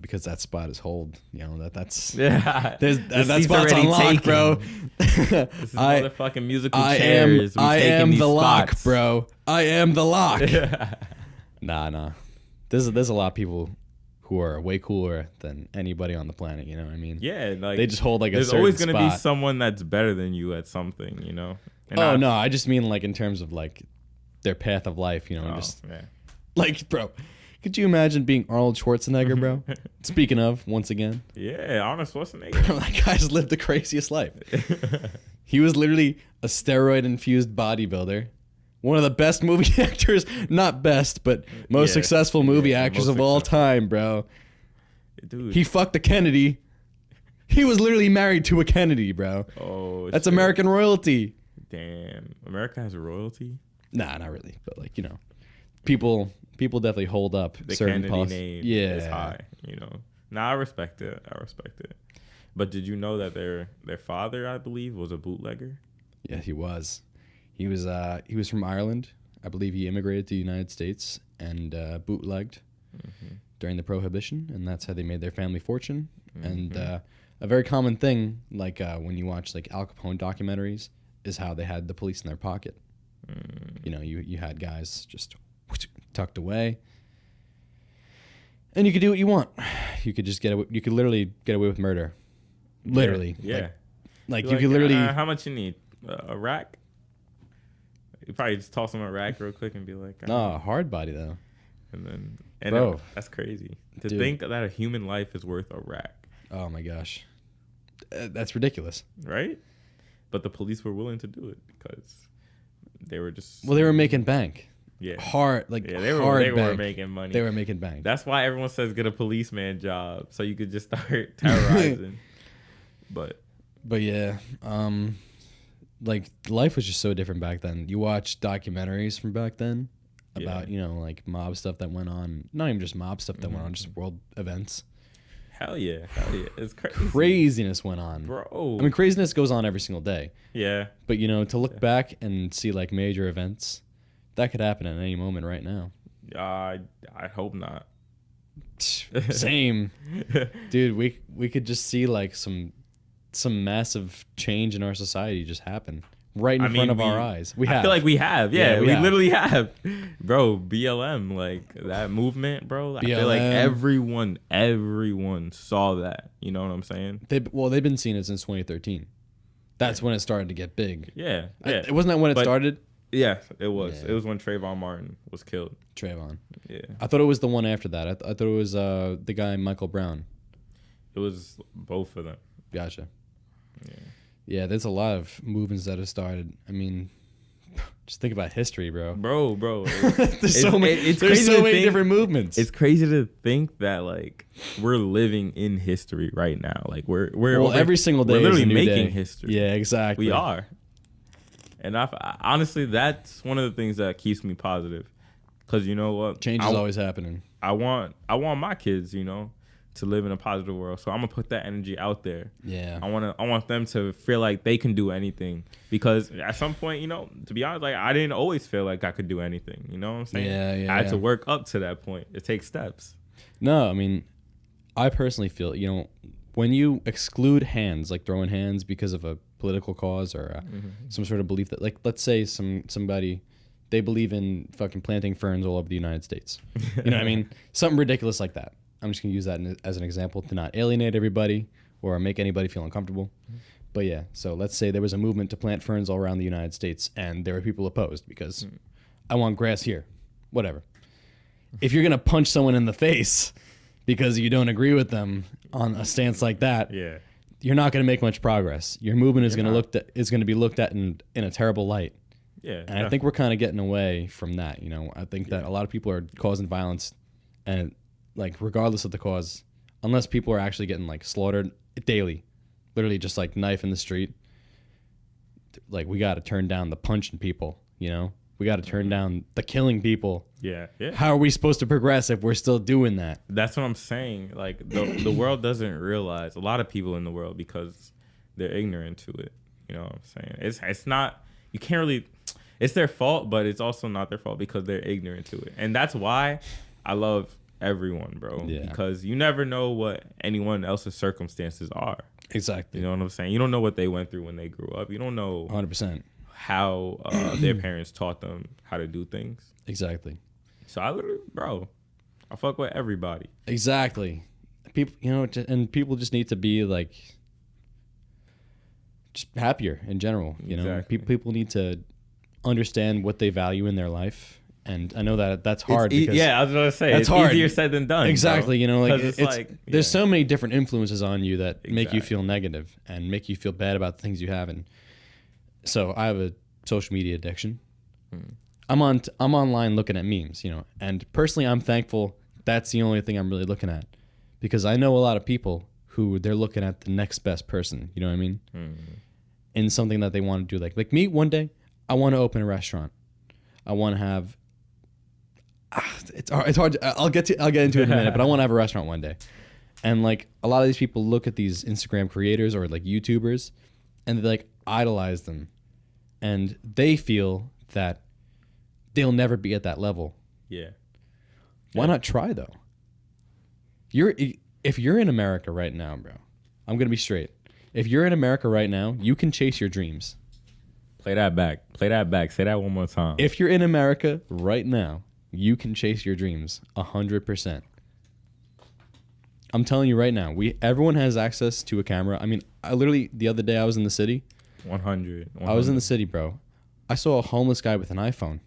Because that spot is hold. You know, that's yeah. that spot's unlocked, bro. This is motherfucking musical chairs. I am the spots. lock, bro. I am the lock. Nah. There's a lot of people who are way cooler than anybody on the planet. You know what I mean? Yeah, like they just hold like a there's certain always gonna spot. be someone that's better than you at something. You know? And no, I just mean like in terms of like their path of life. You know, like, bro. Could you imagine being Arnold Schwarzenegger, bro? Speaking of, once again. Yeah, Arnold Schwarzenegger. That guy's lived the craziest life. He was literally a steroid-infused bodybuilder. One of the best movie actors. Not best, but most successful movie actors of all time, bro. Dude. He fucked a Kennedy. He was literally married to a Kennedy, bro. Oh, that's shit. American royalty. Damn. America has royalty? Nah, not really. But, like, you know, people definitely hold up the certain Kennedy name is high, you know. Nah, I respect it. But did you know that their father, I believe, was a bootlegger? Yeah, he was. He was from Ireland. I believe he immigrated to the United States and bootlegged during the Prohibition, and that's how they made their family fortune. And a very common thing, like when you watch like Al Capone documentaries, is how they had the police in their pocket. You know, you had guys just tucked away, and you could do what you want. You could just you could literally get away with murder. Literally, yeah. Like you could literally. How much you need? A rack? You probably just toss them a rack real quick and be like, no, hard body though. And bro, that's crazy to think that a human life is worth a rack. Oh my gosh, that's ridiculous, right? But the police were willing to do it because they were just they were making bank. Yeah, they were making money. They were making bank. That's why everyone says get a policeman job so you could just start terrorizing. but yeah, like life was just so different back then. You watch documentaries from back then about you know like mob stuff that went on. Not even just mob stuff that went on, just world events. Hell yeah, it's crazy. Craziness went on, bro. I mean, craziness goes on every single day. Yeah, but you know, to look back and see like major events. That could happen at any moment right now. I hope not. Same. Dude, we could just see like some massive change in our society just happen right in front of our eyes. I feel like we have. Yeah, we have. literally have. Bro, BLM, like that movement, bro. I feel like everyone saw that. You know what I'm saying? They've been seeing it since 2013. That's when it started to get big. Yeah. It wasn't that when it started? Yeah, it was. Yeah. It was when Trayvon Martin was killed. Trayvon. Yeah. I thought it was the one after that. I thought it was the guy Michael Brown. It was both of them. Gotcha. Yeah. Yeah, there's a lot of movements that have started. I mean, just think about history, bro. Bro. There's so many different movements. It's crazy to think that like we're living in history right now. Like we're every single day we're literally is a new making day. History. Yeah, exactly. We are. And honestly, that's one of the things that keeps me positive, because you know what, change is always happening. I want my kids, you know, to live in a positive world. So I'm gonna put that energy out there. Yeah, I want them to feel like they can do anything, because at some point, you know, to be honest, like I didn't always feel like I could do anything. You know what I'm saying? Yeah. I had to work up to that point. It takes steps. No, I mean, I personally feel, you know, when you exclude hands, like throwing hands because of a political cause or some sort of belief that, like, let's say somebody, they believe in fucking planting ferns all over the United States. You know what I mean? Something ridiculous like that. I'm just going to use that as an example to not alienate everybody or make anybody feel uncomfortable. But yeah, so let's say there was a movement to plant ferns all around the United States and there were people opposed because I want grass here, whatever. if you're gonna punch someone in the face because you don't agree with them on a stance like that, you're not gonna make much progress. Your movement is gonna be looked at in a terrible light. Yeah, and I think we're kind of getting away from that. You know, I think that a lot of people are causing violence, and like regardless of the cause, unless people are actually getting like slaughtered daily, literally just like knife in the street. Like we got to turn down the punching people. You know, we got to turn down the killing people. Yeah. How are we supposed to progress if we're still doing that? That's what I'm saying. Like the world doesn't realize, a lot of people in the world, because they're ignorant to it. You know what I'm saying? It's not, you can't really, it's their fault, but it's also not their fault because they're ignorant to it. And that's why I love everyone, bro. Yeah. Because you never know what anyone else's circumstances are. Exactly. You know what I'm saying? You don't know what they went through when they grew up. You don't know 100% how their parents taught them how to do things. Exactly. So I literally, bro, I fuck with everybody. Exactly. People, you know, and people just need to be like, just happier in general. You know, people need to understand what they value in their life. And I know that that's hard. Because I was going to say, that's it's hard. Easier said than done. Exactly. Bro. You know, like there's so many different influences on you that make you feel negative and make you feel bad about the things you have. And so I have a social media addiction. I'm online looking at memes, you know, and personally I'm thankful that's the only thing I'm really looking at, because I know a lot of people who they're looking at the next best person, you know what I mean? In something that they want to do. Like me, one day I want to open a restaurant. I want to have it's hard. I'll get into it in a minute, but I want to have a restaurant one day. And like a lot of these people look at these Instagram creators or like YouTubers and they like idolize them. And they feel that they'll never be at that level. Yeah. Why not try though? If you're in America right now, bro, I'm going to be straight. If you're in America right now, you can chase your dreams. Play that back. Say that one more time. If you're in America right now, you can chase your dreams 100%. I'm telling you right now, everyone has access to a camera. I mean, I literally, the other day I was in the city. 100. I was in the city, bro. I saw a homeless guy with an iPhone.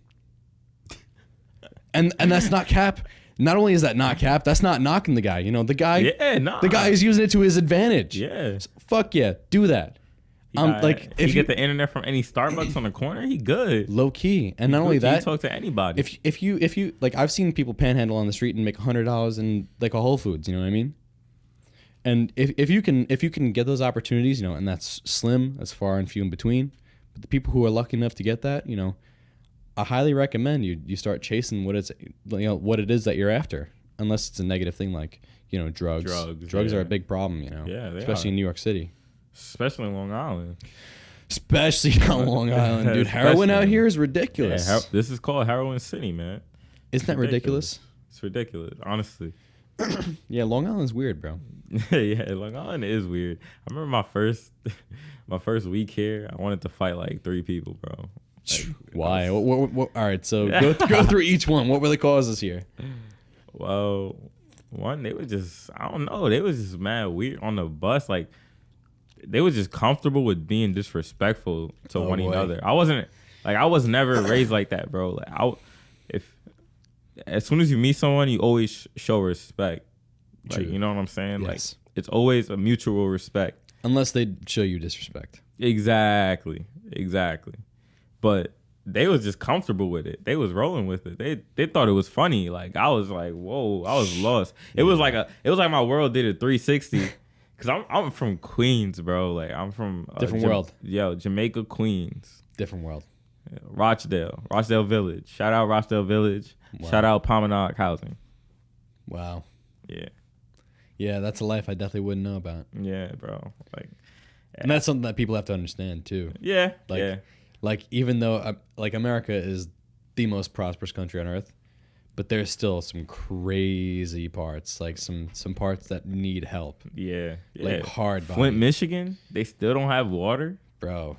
And that's not cap. Not only is that not cap, that's not knocking the guy. You know, the guy the guy is using it to his advantage. Yeah. So, fuck yeah, do that. If you get the internet from any Starbucks on the corner, he good. Low key. And not only that, you talk to anybody. If you like, I've seen people panhandle on the street and make $100 in like a Whole Foods, you know what I mean? And if you can get those opportunities, you know, and that's slim, that's far and few in between, but the people who are lucky enough to get that, you know, I highly recommend you start chasing what it is that you're after, unless it's a negative thing like, you know, drugs. Drugs are a big problem, you know, especially in New York City. Especially in Long Island. Especially on Long Island, dude. Heroin out here is ridiculous. Yeah, this is called Heroin City, man. Isn't that ridiculous? It's ridiculous, honestly. Yeah, Long Island's weird, bro. Yeah, Long Island is weird. I remember my first week here, I wanted to fight like 3 people, bro. Like, why? What, all right, so go through each one. What were the causes here? Well, one, they were just, I don't know, they was just mad weird on the bus. Like, they was just comfortable with being disrespectful to one another. I was never raised like that, bro. Like, as soon as you meet someone, you always show respect. Like, you know what I'm saying? Yes. Like, it's always a mutual respect. Unless they show you disrespect. Exactly. But they was just comfortable with it. They was rolling with it. They thought it was funny. Like, I was like, whoa, I was lost. It was like my world did a 360. Cause I'm from Queens, bro. Like, I'm from different world. Jamaica, Queens. Different world. Yeah, Rochdale Village. Shout out Rochdale Village. Wow. Shout out Promenade Housing. Wow. Yeah. Yeah, that's a life I definitely wouldn't know about. Yeah, bro. Like, and that's something that people have to understand too. Yeah. Like even though like America is the most prosperous country on earth, but there's still some crazy parts, like some parts that need help. Yeah. Like hard body. Flint, Michigan, they still don't have water. Bro,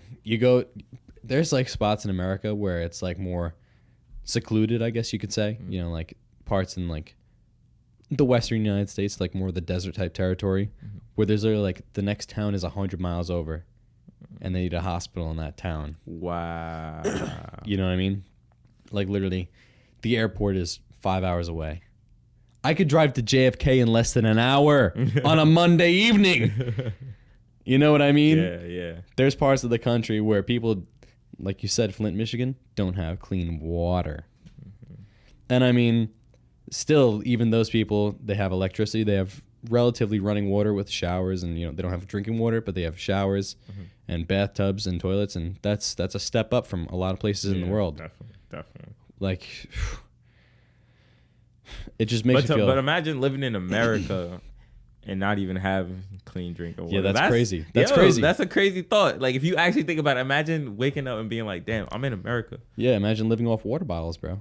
there's like spots in America where it's like more secluded, I guess you could say. Mm-hmm. You know, like parts in like the Western United States, like more of the desert type territory, mm-hmm. where there's literally like the next town is 100 miles over, and they need a hospital in that town. Wow. You know what I mean? Like literally, the airport is 5 hours away. I could drive to JFK in less than an hour on a Monday evening. You know what I mean? Yeah. There's parts of the country where people, like you said, Flint, Michigan, don't have clean water. And I mean, still, even those people, they have electricity. They have relatively running water with showers, and they don't have drinking water, but they have showers and bathtubs and toilets, and that's a step up from a lot of places in the world. Definitely. Like, it just makes you feel. But imagine living in America and not even having clean drinking water. Yeah, that's crazy. That's crazy. That's a crazy thought. Like, if you actually think about it, imagine waking up and being like, damn, I'm in America. Yeah, imagine living off water bottles, bro.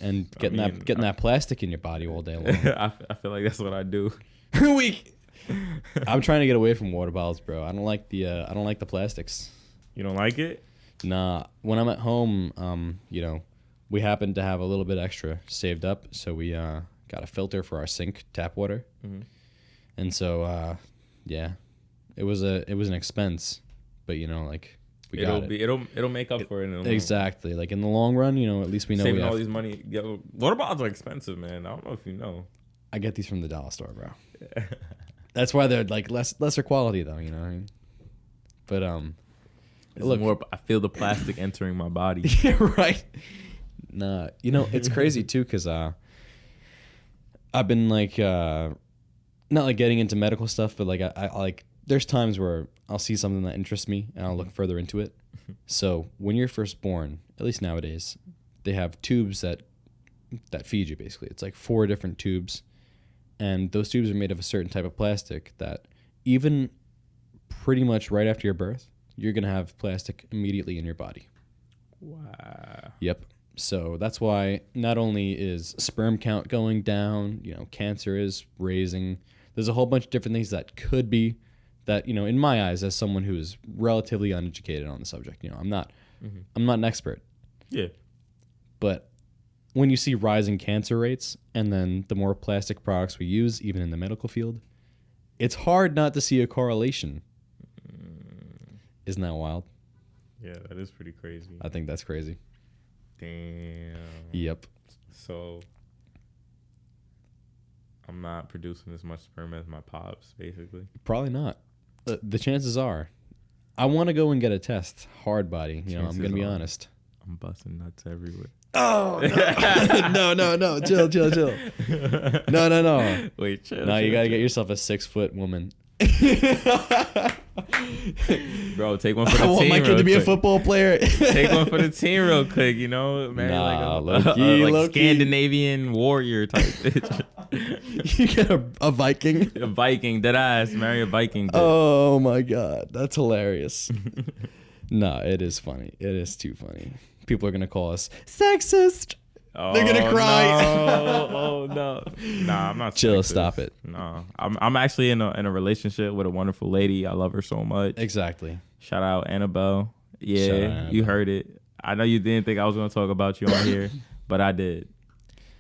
And getting that plastic in your body all day long. I feel like that's what I do. I'm trying to get away from water bottles, bro. I don't like the plastics. You don't like it? Nah. When I'm at home, we happen to have a little bit extra saved up, so we got a filter for our sink tap water. And so it was an expense, but it'll make up for it. Exactly. Like in the long run, at least we know saving all these money. Yo, water bottles are expensive, man. I don't know if you know. I get these from the dollar store, bro. That's why they're like lesser quality, though. You know what I mean? But look, more. I feel the plastic entering my body. Yeah, right. Nah, it's crazy too, because I've been like not like getting into medical stuff, but like I like there's times where I'll see something that interests me and I'll look further into it. So when you're first born, at least nowadays, they have tubes that feed you. Basically, it's like 4 different tubes, and those tubes are made of a certain type of plastic that even pretty much right after your birth, you're gonna have plastic immediately in your body. Wow. Yep. So that's why not only is sperm count going down, cancer is raising. There's a whole bunch of different things that could be that, in my eyes, as someone who is relatively uneducated on the subject, I'm not an expert. Yeah. But when you see rising cancer rates and then the more plastic products we use, even in the medical field, it's hard not to see a correlation. Isn't that wild? Yeah, that is pretty crazy. I think that's crazy. Damn. Yep. So I'm not producing as much sperm as my pops, basically. Probably not. The chances are. I want to go and get a test. Hard body. I'm going to be honest. I'm busting nuts everywhere. Oh, no. Chill. No. Wait, chill. No, you got to get yourself a 6-foot woman. Bro, take one for the team. I want my kid to be a football player. Take one for the team real quick, marry like Scandinavian warrior type bitch. You get a Viking. A Viking, dead ass. Marry a Viking. Bitch. Oh my god, that's hilarious. No, it is funny. It is too funny. People are gonna call us sexist. Oh, they're gonna cry. No. Oh no. Nah, I'm not. Chill. sexist. Stop it. No, I'm actually in a relationship with a wonderful lady. I love her so much. Exactly. Shout out Annabelle. Yeah, Shout out Annabelle. You heard it. I know you didn't think I was gonna talk about you on here, but I did.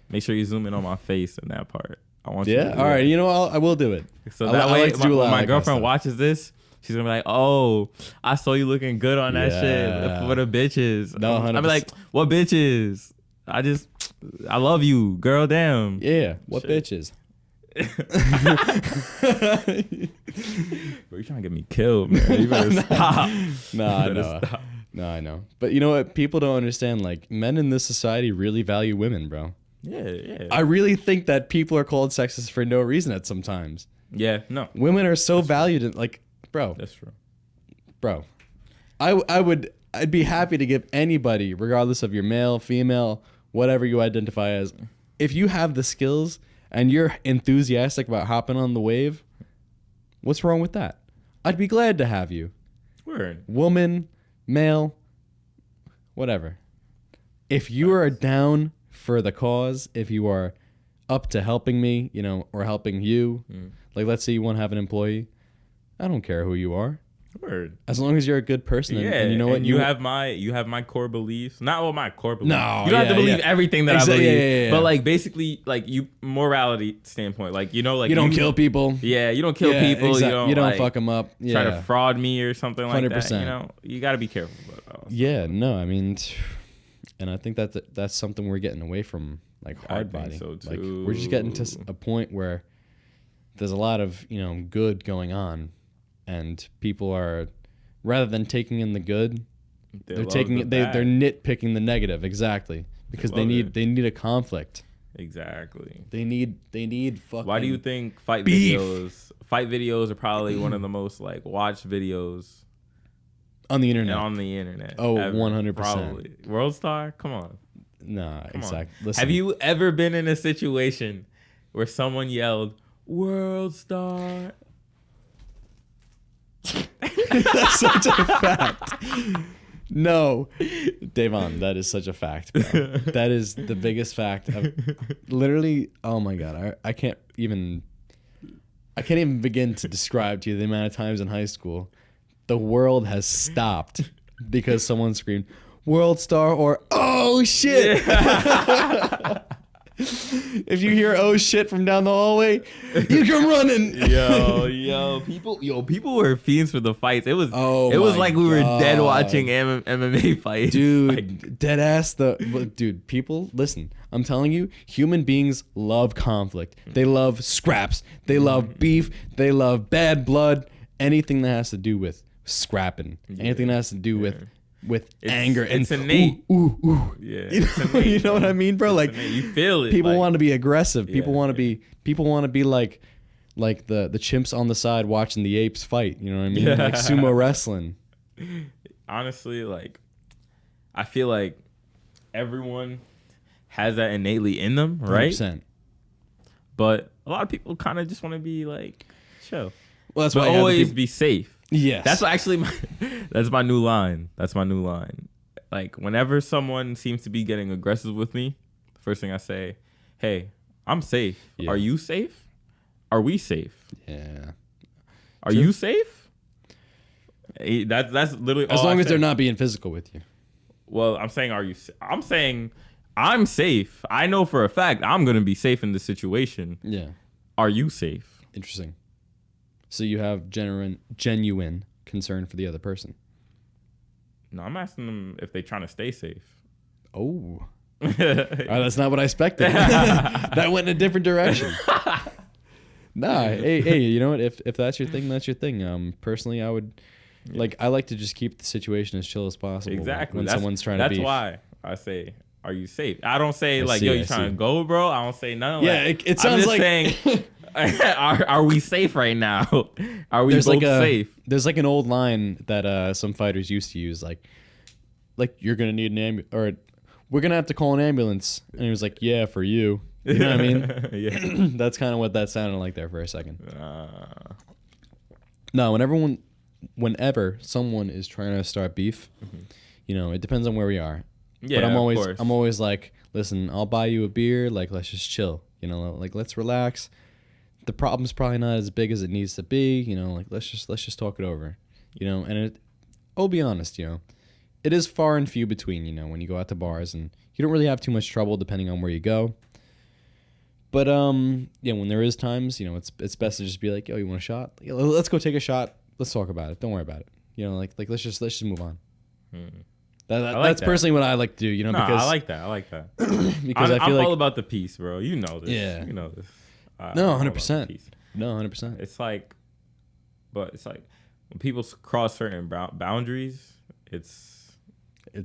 Make sure you zoom in on my face in that part. I want you. Yeah. All right. I will do it. So that way, like when my girlfriend watches this, she's gonna be like, "Oh, I saw you looking good on that shit for the bitches." No, 100%. I'll be like, "What bitches? I love you, girl. Damn." Yeah. What bitches? Bro, you trying to get me killed, man? You better stop. No, I know. But you know what? People don't understand. Like, men in this society really value women, bro. Yeah. I really think that people are called sexist for no reason at some times. Yeah, no. Women are so valued in, like, bro. That's true. Bro. I'd be happy to give anybody, regardless of your male, female, whatever you identify as, if you have the skills and you're enthusiastic about hopping on the wave, what's wrong with that? I'd be glad to have you. Word. Woman, male, whatever. If you are down for the cause, if you are up to helping me, or helping you, like let's say you want to have an employee, I don't care who you are. Word. As long as you're a good person, and you know what, you have my core beliefs. Not all my core beliefs. No, you don't have to believe everything that I believe. Yeah. But like basically, like you morality standpoint, like you don't kill people. Yeah, you don't kill people. Exactly. You don't like, fuck them up. Yeah. Try to fraud me or something like 100%. that. You got to be careful. Yeah, no, I mean, and I think that's something we're getting away from like hard I body. think so Like too. we're just getting to a point where there's a lot of, good going on, and people are, rather than taking in the good, they're nitpicking the negative. Exactly. Because they need a conflict. Exactly. They need fucking. Why do you think fight beef. videos are probably one of the most like watched videos on the internet? Oh, 100%. Probably. World Star? Come on. Nah, exactly. Have you ever been in a situation where someone yelled World Star? That's such a fact. No, Davon, that is such a fact, bro. That is the biggest fact. Literally, oh my god, I can't even begin to describe to you the amount of times in high school the world has stopped because someone screamed World Star or oh shit. Yeah. If you hear oh shit from down the hallway, you come running. People were fiends for the fights. It was like we were dead watching MMA fights. Dude, like, dead ass dude, people, listen. I'm telling you, human beings love conflict. They love scraps. They love beef. They love bad blood. Anything that has to do with scrapping. Anything that has to do with anger and it's innate. Ooh. Yeah, you know what I mean, bro? Like you feel it. People want to be aggressive. People want to be. People want to be like the chimps on the side watching the apes fight. You know what I mean? Yeah. Like sumo wrestling. Honestly, like I feel like everyone has that innately in them, right? 100%. But a lot of people kind of just want to be like chill. Well, that's why always be safe. Yes. That's actually that's my new line. That's my new line. Like whenever someone seems to be getting aggressive with me, the first thing I say, "Hey, I'm safe. Yeah. Are you safe? Are we safe? Yeah. Are you safe?" That's literally as long as they're not being physical with you. Well, I'm saying I'm saying I'm safe. I know for a fact I'm going to be safe in this situation. Yeah. Are you safe? Interesting. So you have genuine concern for the other person. No, I'm asking them if they're trying to stay safe. Oh. All right, that's not what I expected. That went in a different direction. Nah, hey, you know what? If that's your thing, that's your thing. Personally, I would I like to just keep the situation as chill as possible. Exactly. When someone's trying to beef. That's why I say, "Are you safe?" I don't say yo, you trying to go, bro? I don't say none of that. Yeah, it sounds I'm just saying. Are we safe right now? Are we both safe? There's like an old line that some fighters used to use, like you're gonna need an ambulance, or we're gonna have to call an ambulance, and he was like, "Yeah, for you." You know what I mean? Yeah. That's kind of what that sounded like there for a second. No, whenever someone is trying to start beef, it depends on where we are. Yeah, but I'm always like, listen, I'll buy you a beer. Like, let's just chill. Like let's relax. The problem's probably not as big as it needs to be, like let's just talk it over, and I'll be honest, it is far and few between, when you go out to bars, and you don't really have too much trouble depending on where you go. But when there is times, it's best to just be like, yo, you want a shot? Let's go take a shot. Let's talk about it. Don't worry about it. Like let's just move on. That's personally what I like to do, because I like that. Because I'm all about the peace, bro. You know this. Yeah. You know this. No, 100%. No, 100%. It's like when people cross certain boundaries, it's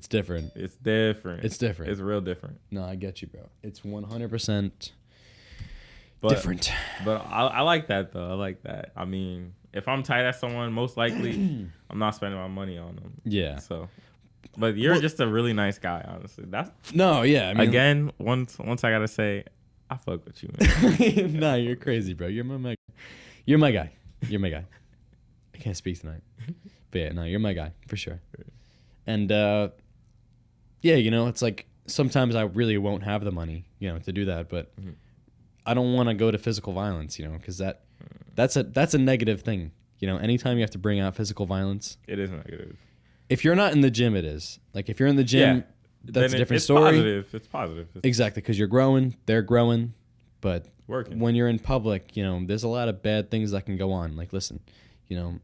different. It's different. It's real different. No, I get you, bro. It's 100% different. But I like that, though. I like that. I mean, if I'm tight at someone, most likely I'm not spending my money on them. Yeah. So, but you're just a really nice guy, honestly. I mean, again, once I gotta say, I fuck with you, man. Nah, you're crazy, bro. You're my guy. I can't speak tonight. But yeah, no, you're my guy for sure. And it's like sometimes I really won't have the money, to do that, but I don't want to go to physical violence, because that's a negative thing. Anytime you have to bring out physical violence, it is negative. If you're not in the gym, it is. Like if you're in the gym, that's a different story. It's positive. Exactly, because you're growing, they're growing, but working. When you're in public, there's a lot of bad things that can go on. Like, listen,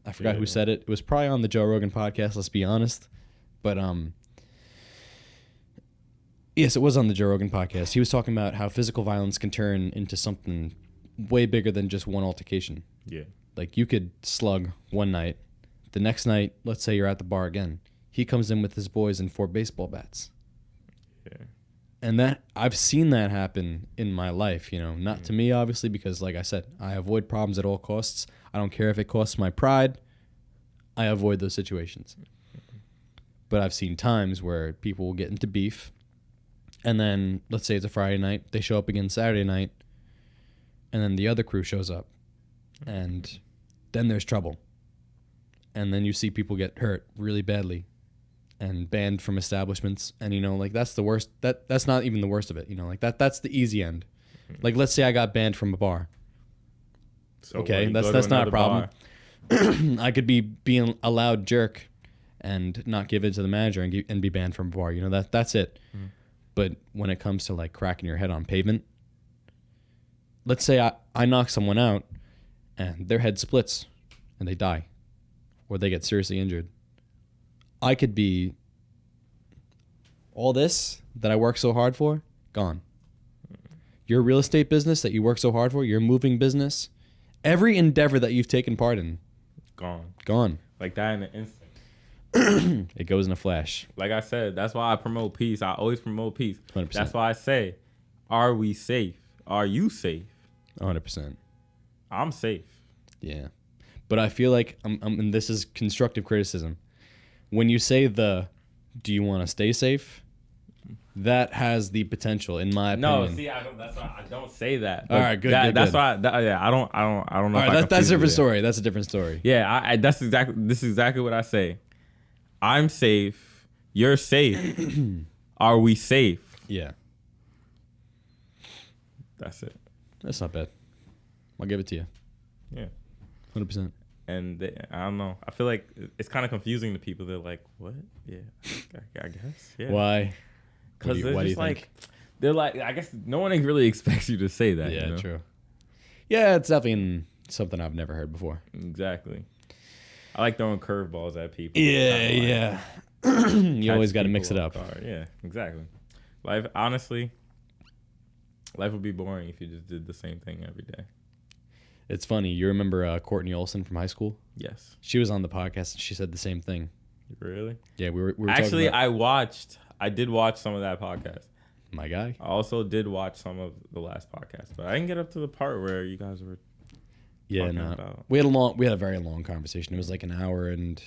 I forgot who said it. It was probably on the Joe Rogan podcast. Let's be honest, but Yes, it was on the Joe Rogan podcast. He was talking about how physical violence can turn into something way bigger than just one altercation. Yeah. Like, you could slug one night. The next night, let's say you're at the bar again. He comes in with his boys and 4 baseball bats. Yeah. And that I've seen that happen in my life, you know, not to me, obviously, because like I said, I avoid problems at all costs. I don't care if it costs my pride. I avoid those situations. But I've seen times where people will get into beef. And then, let's say it's a Friday night, they show up again Saturday night, and then the other crew shows up, and then there's trouble. And then you see people get hurt really badly and banned from establishments. And, you know, like, that's the worst. That's not even the worst of it, you know, like, that's the easy end. Like, let's say I got banned from a bar. So Okay, that's not a problem. I could be being a loud jerk and not give it to the manager and be banned from a bar. You know, that's it. But when it comes to like cracking your head on pavement, let's say I knock someone out and their head splits and they die or they get seriously injured. I could be all this that I work so hard for, gone. Your real estate business that you work so hard for, your moving business, every endeavor that you've taken part in, gone. Like that in an instant. It goes in a flash. Like I said, that's why I promote peace. I always promote peace. 100%. That's why I say, are we safe? Are you safe? 100%. I'm safe. Yeah. But I feel like, and this is constructive criticism, when you say do you want to stay safe? That has the potential, in my opinion. No, see, that's why I don't say that. All right, good. That's why. I don't know. All right, that's a different story. That's a different story. Yeah, this is exactly what I say. I'm safe. You're safe. Are we safe? Yeah. That's it. That's not bad. I'll give it to you. Yeah. 100%. And I don't know. I feel like it's kind of confusing to people. They're like, "What? Yeah, I guess. Yeah." Why? Because they're just like, they're like, I guess no one really expects you to say that. Yeah, you know? true. Yeah, it's definitely something I've never heard before. Exactly. I like throwing curveballs at people. Yeah. You always got to mix it up. Yeah, exactly. Life would be boring if you just did the same thing every day. It's funny. You remember Courtney Olson from high school? Yes. She was on the podcast and she said the same thing. Really? Yeah, we were actually, talking about, I did watch some of that podcast. My guy. I also did watch some of the last podcast, but I didn't get up to the part where you guys were talking about. We had a very long conversation. It was like an hour and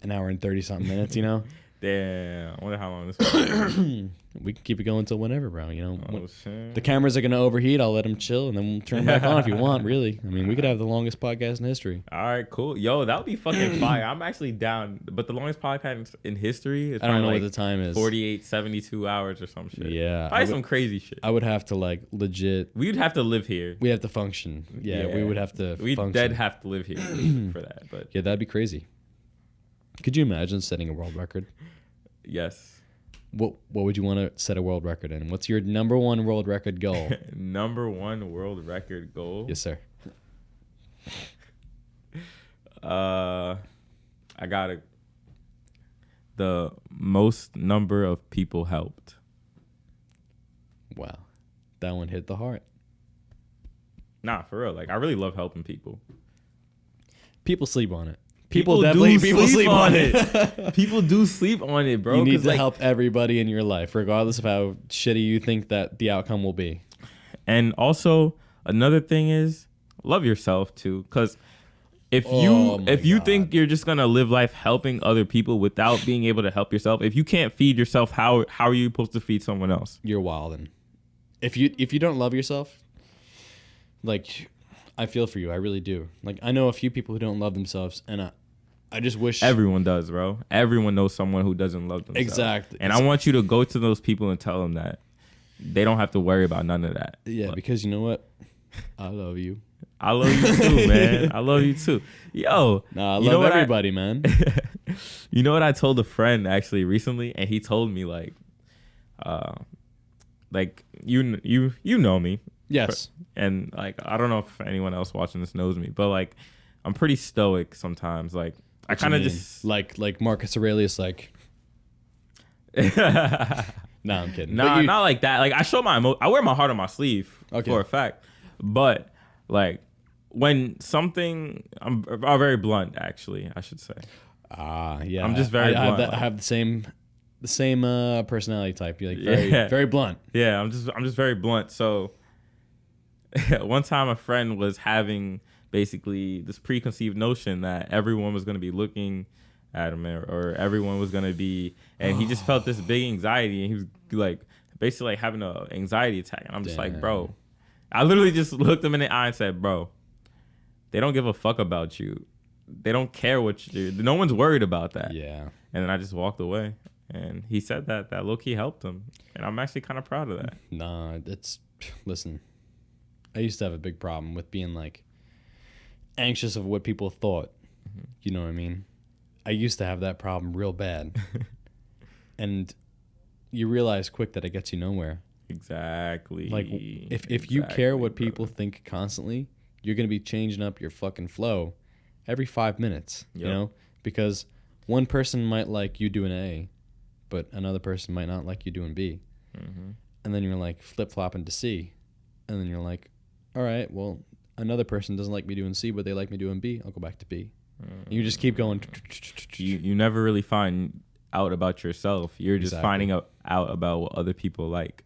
30 something minutes, you know? Damn. I wonder how long this was. We can keep it going until whenever, bro. You know, shit. The cameras are gonna overheat. I'll let them chill, and then we'll turn back on if you want. Really, I mean, we could have the longest podcast in history. All right, cool. Yo, that would be fucking fire. I'm actually down. But the longest podcast in history is I don't know like what the time is. 48, 72 hours or some shit. Yeah, probably some crazy shit. I would have to like legit. We'd have to live here. We have to function. Yeah, we would have to. We'd function. dead have to live here for that. But yeah, that'd be crazy. Could you imagine setting a world record? Yes. What would you want to set a world record in? What's your number one world record goal? Number one world record goal? Yes, sir. I got the most number of people helped. Wow. That one hit the heart. Nah, for real. Like, I really love helping people. People sleep on it. People sleep on it. People do sleep on it, bro. You need to help everybody in your life, regardless of how shitty you think that the outcome will be. And also, another thing is love yourself too, because if you think you're just gonna live life helping other people without being able to help yourself, if you can't feed yourself, how are you supposed to feed someone else? You're wildin'. If you don't love yourself, like, I feel for you. I really do. Like, I know a few people who don't love themselves, and I just wish everyone does, bro. Everyone knows someone who doesn't love themselves. Exactly. And I want you to go to those people and tell them that they don't have to worry about none of that. Yeah, because you know what? I love you. I love you too, man. I love you too. Yo. Nah, I love everybody, man. You know what I told a friend actually recently? And he told me like you know me. Yes. And like, I don't know if anyone else watching this knows me, but like, I'm pretty stoic sometimes. Like, I kind of just like Marcus Aurelius, like, No, I'm kidding. Nah, not like that. Like I show I wear my heart on my sleeve for a fact. But like when something, I'm very blunt. Actually, I should say. Yeah. I'm just very blunt. I have the same personality type. You're like very blunt. Yeah, I'm just very blunt. So one time a friend was having basically this preconceived notion that everyone was going to be looking at him or everyone was going to be, and he just felt this big anxiety, and he was like basically like having an anxiety attack. And I'm just like, bro, I literally just looked him in the eye and said, bro, they don't give a fuck about you. They don't care what you do. No one's worried about that. Yeah. And then I just walked away. And he said that low-key helped him. And I'm actually kind of proud of that. Nah, listen, I used to have a big problem with being like anxious of what people thought. Mm-hmm. You know what I mean? I used to have that problem real bad. And you realize quick that it gets you nowhere. Exactly. Like if you care what people think constantly, you're going to be changing up your fucking flow every 5 minutes, you know? Because one person might like you doing A, but another person might not like you doing B. Mm-hmm. And then you're like flip-flopping to C. And then you're like, all right, well, another person doesn't like me doing C, but they like me doing B. I'll go back to B. Mm-hmm. You just keep going. You never really find out about yourself. You're just finding out about what other people like.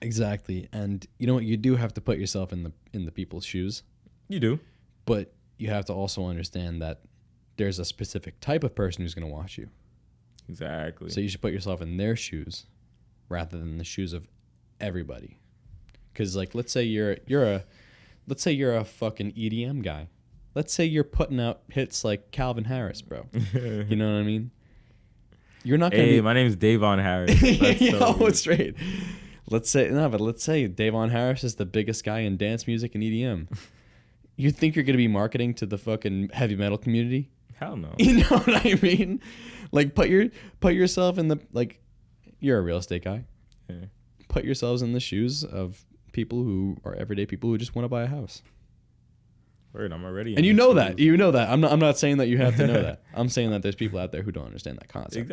Exactly. And you know what? You do have to put yourself in the people's shoes. You do. But you have to also understand that there's a specific type of person who's going to watch you. Exactly. So you should put yourself in their shoes rather than the shoes of everybody. Because like, let's say you're a fucking EDM guy. Let's say you're putting out hits like Calvin Harris, bro. You know what I mean? You're not gonna. Hey, my name's Davon Harris. It's straight. Let's say Davon Harris is the biggest guy in dance music and EDM. You think you're gonna be marketing to the fucking heavy metal community? Hell no. You know what I mean? Like put yourself in the, like, you're a real estate guy. Yeah. Put yourselves in the shoes of people who are everyday people who just want to buy a house. Word, I'm already. And you know that. I'm not saying that you have to know that. I'm saying that there's people out there who don't understand that concept.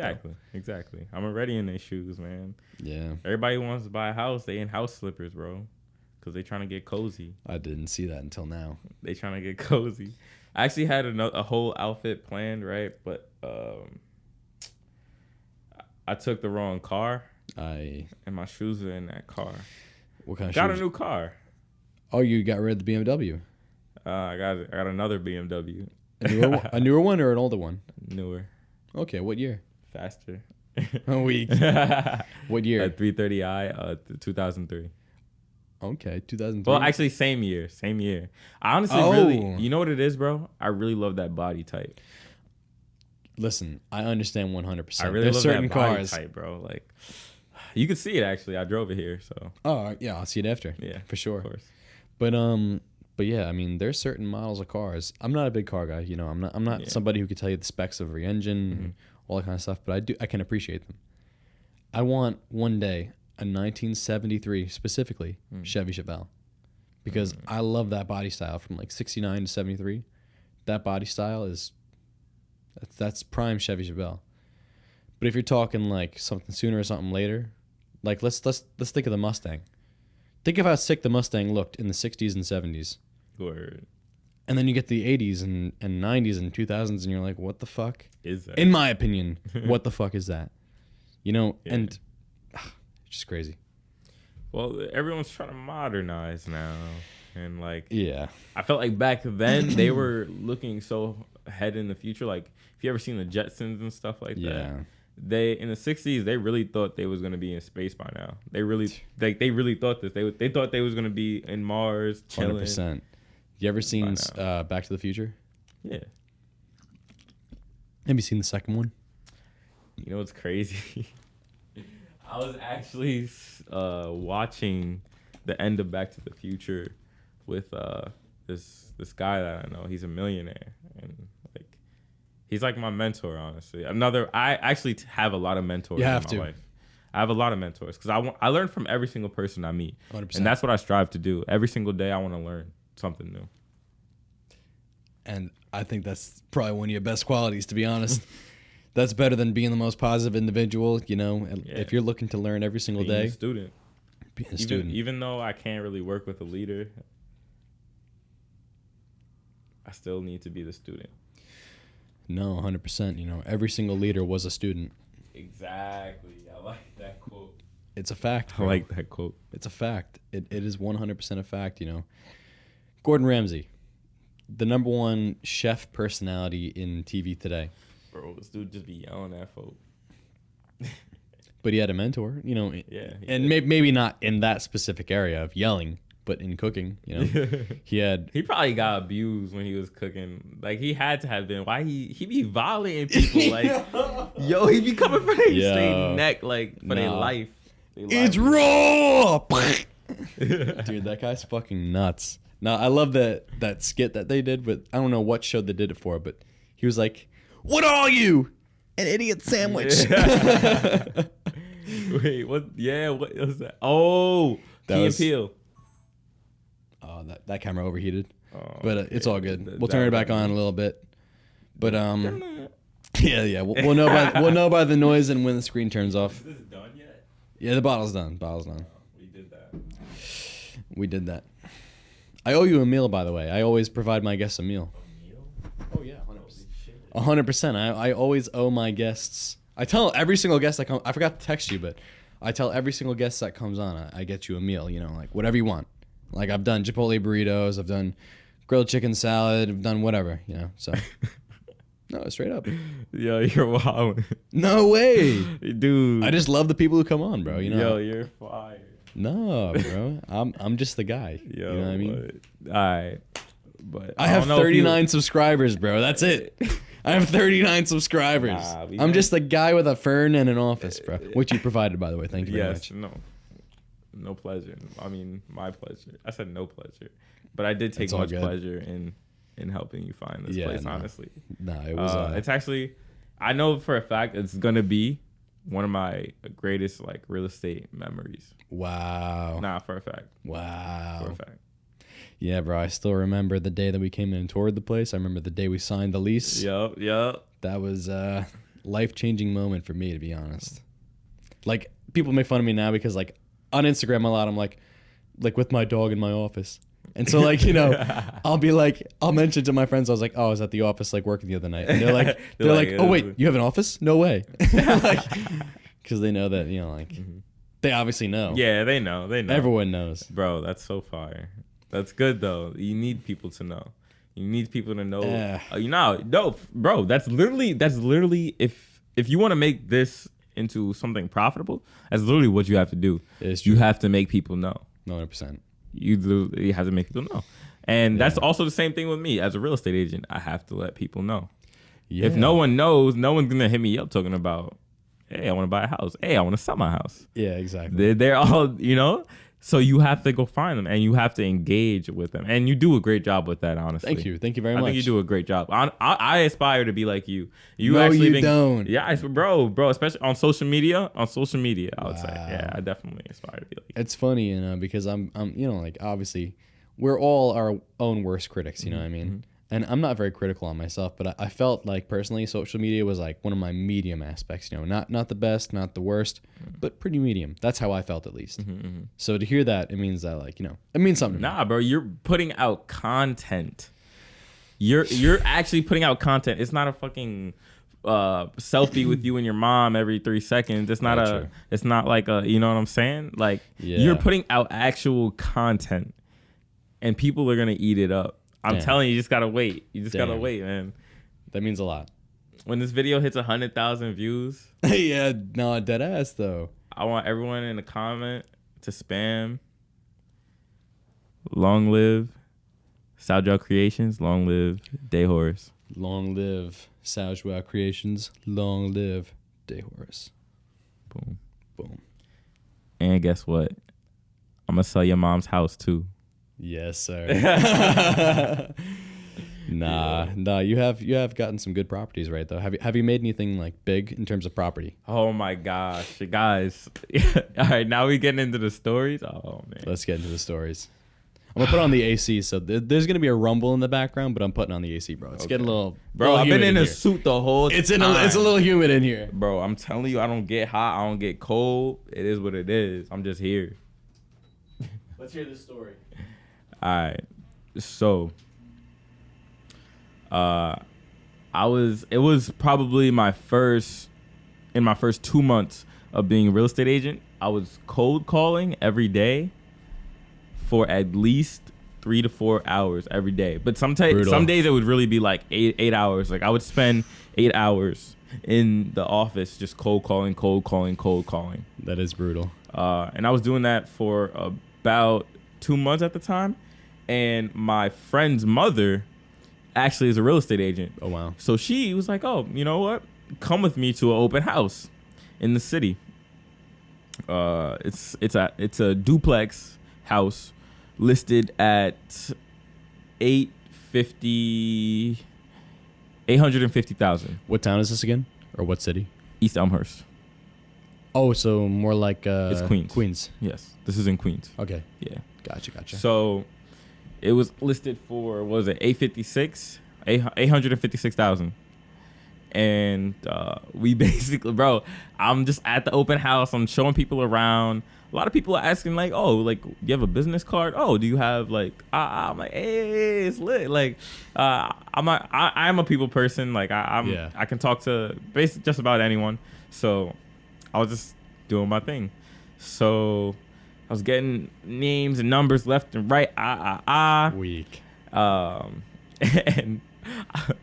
Exactly. I'm already in their shoes, man. Yeah. Everybody wants to buy a house. They in house slippers, bro, because they trying to get cozy. I didn't see that until now. They trying to get cozy. I actually had a whole outfit planned, right? But I took the wrong car. And my shoes are in that car. What kind of got shoes? A new car. Oh, you got rid of the BMW? I got another BMW. A newer one or an older one? Newer. Okay, what year? Faster. A week. What year? A 330i, 2003. Okay, 2003. Well, actually, same year. I honestly really, you know what it is, bro? I really love that body type. Listen, I understand 100%. I really love certain that body type, bro. Like, you can see it actually. I drove it here, so. Oh yeah, I'll see it after. Yeah, for sure. Of course. But yeah, I mean, there's certain models of cars. I'm not a big car guy, you know. I'm not somebody who could tell you the specs of every engine and all that kind of stuff. But I can appreciate them. I want one day a 1973 specifically Chevy Chevelle, because I love that body style from like 69 to 73. That body style that's prime Chevy Chevelle. But if you're talking like something sooner or something later, like let's think of the Mustang. Think of how sick the Mustang looked in the 60s and 70s. Word. And then you get the 80s and 90s and 2000s and you're like, what the fuck is that? In my opinion, what the fuck is that? You know, and it's just crazy. Well, everyone's trying to modernize now. And like, yeah, I felt like back then they were looking so ahead in the future. Like, if you ever seen the Jetsons and stuff like that, they in the 60s they really thought they was gonna be in space by now. They really thought this. They thought they was gonna be in Mars chilling. 100%. You ever seen Back to the Future? Yeah. Have you seen the second one? You know what's crazy? I was actually watching the end of Back to the Future with this guy that I know. He's a millionaire, and like he's like my mentor, honestly. I actually have a lot of mentors in my life. I have a lot of mentors because I learn from every single person I meet, 100%. And that's what I strive to do. Every single day, I want to learn something new. And I think that's probably one of your best qualities, to be honest. That's better than being the most positive individual, you know. If you're looking to learn every single being day. A student. Being a student. Even though I can't really work with a leader, I still need to be the student. No, 100%. You know, every single leader was a student. Exactly. I like that quote. It's a fact, bro. I like that quote. It's a fact. It is 100% a fact, you know. Gordon Ramsay, the #1 chef personality in TV today. Bro, this dude just be yelling at folk. But he had a mentor, you know. Yeah. And maybe not in that specific area of yelling, but in cooking, you know. He probably got abused when he was cooking. Like, he had to have been. Why he be violating people? Like, yo, he be coming for their straight neck, like, for their life. It's raw! Dude, that guy's fucking nuts. Now, I love that skit that they did, but I don't know what show they did it for, but he was like, "What are you? An idiot sandwich." Wait, what? Yeah, what was that? Oh, Key and Peele. Oh, that camera overheated. Oh, but it's all good. We'll turn it back on a little bit. But yeah. We'll know by the noise and when the screen turns off. Is this done yet? Yeah, the bottle's done. Oh, we did that. I owe you a meal, by the way. I always provide my guests a meal. A meal? Oh yeah, 100%. I always owe my guests. I tell every single guest that comes. I forgot to text you, but I tell every single guest that comes on, I get you a meal. You know, like whatever you want. Like I've done Chipotle burritos, I've done grilled chicken salad, I've done whatever. You know, so no, straight up. Yo, you're wild. No way, dude. I just love the people who come on, bro. You know. Yo, you're fire. No, bro. I'm just the guy. Yo, you know what I mean? All right. But I have 39 subscribers, bro. That's it. I have 39 subscribers. I'm just a guy with a fern and an office, bro. Which you provided, by the way. Thank you very much. No pleasure. I mean, my pleasure. I said no pleasure. But I did take much pleasure in helping you find this place, honestly. No, it was... it's actually... I know for a fact it's going to be one of my greatest, like, real estate memories. Wow. Nah, for a fact. Wow. For a fact. Yeah, bro. I still remember the day that we came in and toured the place. I remember the day we signed the lease. Yep. That was a life-changing moment for me, to be honest. Like, people make fun of me now because, like, on Instagram a lot, I'm like with my dog in my office. And so, like, you know, I'll mention to my friends, I was like, oh, I was at the office, like, working the other night. And they're like, oh, wait, you have an office? No way. Because they know that, you know, like, they obviously know. Yeah, they know. Everyone knows. Bro, that's so fire. That's good, though. You need people to know. You need people to know. No, bro, that's literally, if you want to make this into something profitable, that's literally what you have to do. You have to make people know. 100%. You have to make people know. And that's also the same thing with me. As a real estate agent, I have to let people know. Yeah. If no one knows, no one's going to hit me up talking about, hey, I want to buy a house. Hey, I want to sell my house. Yeah, exactly. They're all, you know? So you have to go find them and you have to engage with them. And you do a great job with that, honestly. Thank you. Thank you very much. I think you do a great job. I aspire to be like you. No, you don't. Yeah, bro, especially on social media. I would say. Yeah, I definitely aspire to be like you. It's funny, you know, because I'm you know, like, obviously, we're all our own worst critics, you know what I mean? Mm-hmm. And I'm not very critical on myself, but I felt like personally social media was like one of my medium aspects, you know, not the best, not the worst, but pretty medium. That's how I felt, at least. So to hear that, it means that, like, you know, it means something. Nah, bro, you're putting out content. You're actually putting out content. It's not a fucking selfie with you and your mom every 3 seconds. It's not it's not like a, you know what I'm saying? Like, you're putting out actual content and people are going to eat it up. I'm telling you, you just gotta wait. You just gotta wait, man. That means a lot. When this video hits 100,000 views, yeah, no, dead ass though. I want everyone in the comment to spam. Long live Joao Creations. Long live Day Horse. Long live Joao Creations. Long live Day Horse. Boom, boom. And guess what? I'm gonna sell your mom's house too. Yes, sir. Nah. You have gotten some good properties, right? Though, have you made anything like big in terms of property? Oh my gosh, guys! All right, now we getting into the stories. Oh man, let's get into the stories. I'm gonna put on the AC, so there's gonna be a rumble in the background, but I'm putting on the AC, bro. It's getting a little. Bro, I've been in a here. suit the whole time. It's a little humid in here, bro. I'm telling you, I don't get hot. I don't get cold. It is what it is. I'm just here. Let's hear this story. All right, so, it was probably my first 2 months of being a real estate agent. I was cold calling every day for at least 3 to 4 hours every day. But some days it would really be like eight hours. Like I would spend 8 hours in the office just cold calling. That is brutal. And I was doing that for about 2 months at the time. And my friend's mother actually is a real estate agent. Oh, wow. So she was like, oh, you know what? Come with me to an open house in the city. It's a duplex house listed at $850,000. What town is this again, or what city? East Elmhurst. Oh, so more like it's Queens. Queens. Yes, this is in Queens. Okay. Yeah. Gotcha. So it was listed for, what was it, $856,000. And we basically, bro, I'm just at the open house. I'm showing people around. A lot of people are asking, like, oh, like, do you have a business card? Oh, do you have, like, I'm like, hey, it's lit. Like, I'm a people person. Like, I can talk to basically just about anyone. So I was just doing my thing. So I was getting names and numbers left and right. Weak. And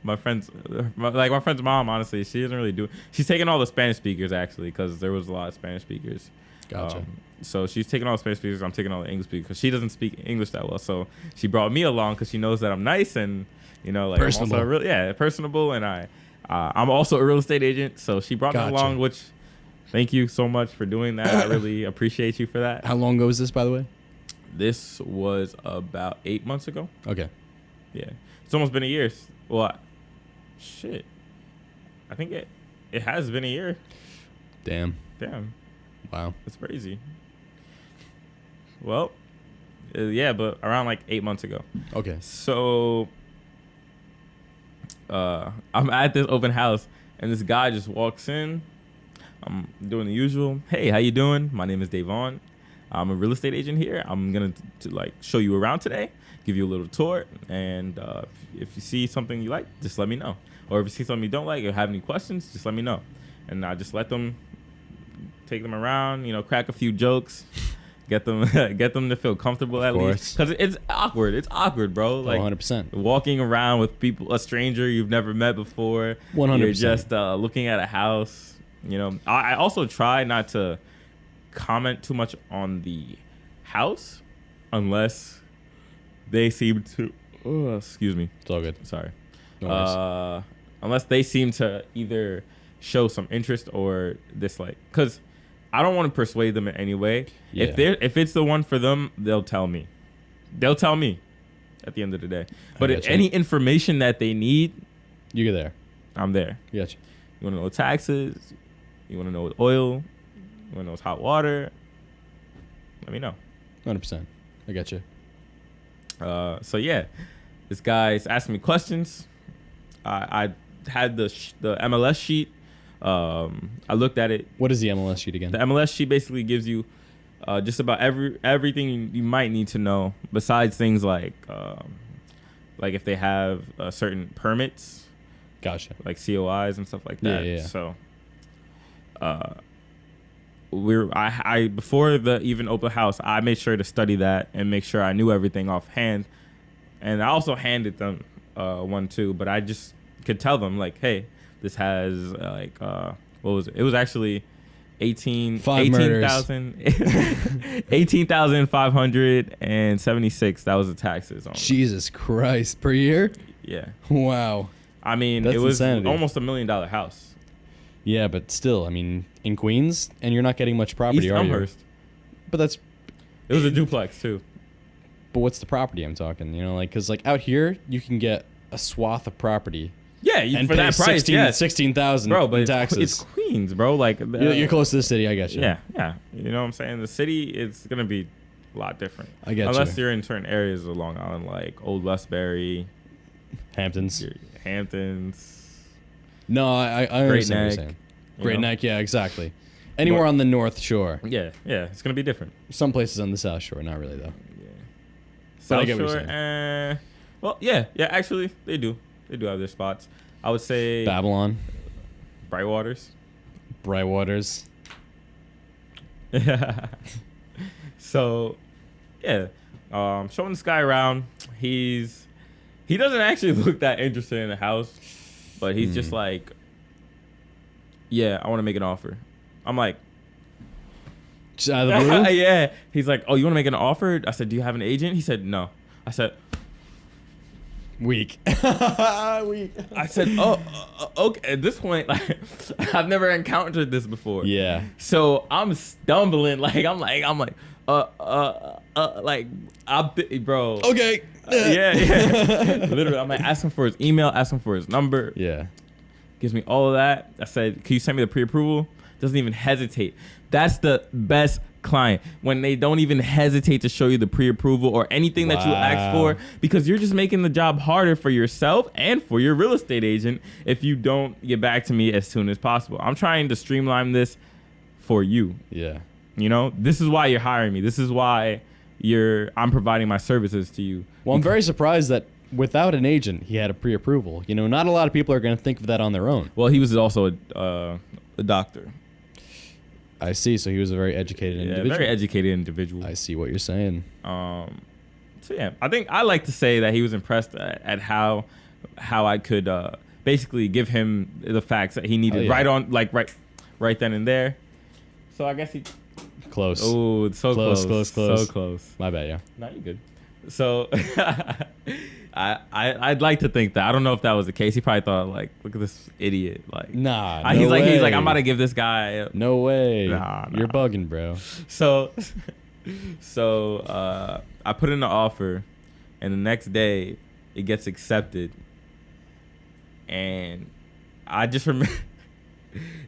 my friend's mom, honestly, she doesn't really do it. She's taking all the Spanish speakers, actually, because there was a lot of Spanish speakers. Gotcha. So she's taking all the Spanish speakers. I'm taking all the English speakers because she doesn't speak English that well. So she brought me along because she knows that I'm nice and, you know, like, personable. I'm also personable. And I'm also a real estate agent. So she brought me along, which, thank you so much for doing that. I really appreciate you for that. How long ago was this, by the way? This was about 8 months ago. Okay. Yeah. It's almost been a year. Well, shit. I think it has been a year. Damn. Wow. That's crazy. Well, yeah, but around like 8 months ago. Okay. So I'm at this open house and this guy just walks in. I'm doing the usual. Hey, how you doing? My name is Davon. I'm a real estate agent here. I'm going to like show you around today, give you a little tour. And if you see something you like, just let me know. Or if you see something you don't like or have any questions, just let me know. And I just let them take them around, you know, crack a few jokes, get them to feel comfortable at least. Because it's awkward. It's awkward, bro. Like 100%. Walking around with people, a stranger you've never met before. 100%. You're just looking at a house. You know, I also try not to comment too much on the house unless they seem to. Oh, excuse me. It's all good. Sorry. No unless they seem to either show some interest or dislike, because I don't want to persuade them in any way. Yeah. If it's the one for them, they'll tell me. They'll tell me at the end of the day. But if any information that they need, you're there. I'm there. Gotcha. You want to know taxes? You want to know oil? You want to know hot water? Let me know. 100%. I got you. So yeah, this guy's asking me questions. I had the MLS sheet. I looked at it. What is the MLS sheet again? The MLS sheet basically gives you just about everything you might need to know, besides things like if they have certain permits. Gotcha. Like COIs and stuff like that. Yeah. So I before the even open house, I made sure to study that and make sure I knew everything offhand. And I also handed them one too, but I just could tell them, like, hey, this has what was it? It was actually 18,576. That was the taxes on Jesus Christ, per year? Yeah. Wow. I mean, that's it was insanity. Almost $1 million house. Yeah, but still, I mean, in Queens, and you're not getting much property, East are you? Elmhurst. But that's. It was a duplex too. But what's the property I'm talking? You know, like, because like out here, you can get a swath of property. Yeah, and for pay that price, 16,000 bro. But in taxes. It's Queens, bro. Like you're close to the city. I get you. Yeah. You know what I'm saying? The city is gonna be a lot different. I get Unless you. you're in certain areas of Long Island, like Old Westbury, Hamptons. Hamptons. No, I understand what you're Neck, saying. you Great know? Neck, yeah, exactly. Anywhere on the North Shore. Yeah, it's gonna be different. Some places on the South Shore, not really though. Yeah. But South I get what Shore, you're saying. well, yeah. Actually, they do. They do have their spots. I would say Babylon, Brightwaters. Brightwaters. So, yeah. Showing this guy around. He doesn't actually look that interested in the house, but he's just like, yeah, I want to make an offer. I'm like, Just out of the blue? yeah. He's like, oh, you want to make an offer? I said, do you have an agent? He said, no. I said, Weak. Weak. I said, oh, okay. At this point, like, I've never encountered this before. Yeah. So I'm stumbling. Like, I'm like, bro. Okay. Yeah. Literally, I'm like, ask him for his email, ask him for his number. Yeah. Gives me all of that. I said, can you send me the pre-approval? Doesn't even hesitate. That's the best client, when they don't even hesitate to show you the pre-approval or anything that you ask for, because you're just making the job harder for yourself and for your real estate agent if you don't get back to me as soon as possible. I'm trying to streamline this for you. Yeah. You know, this is why you're hiring me. This is why I'm providing my services to you. Well, I'm very surprised that without an agent, he had a pre-approval. You know, not a lot of people are going to think of that on their own. Well, he was also a doctor. I see. So he was a very educated individual. Very educated individual. I see what you're saying. So yeah, I think I like to say that he was impressed at how I could basically give him the facts that he needed right then and there. So I guess he Close. Oh, it's so close. Close. So close. My bad, yeah. No, you're good. So I'd like to think that. I don't know if that was the case. He probably thought, like, look at this idiot. Like, nah, he's no way. like, I'm about to give this guy. No way. Nah. You're bugging, bro. So I put in the offer, and the next day it gets accepted, and I just remember.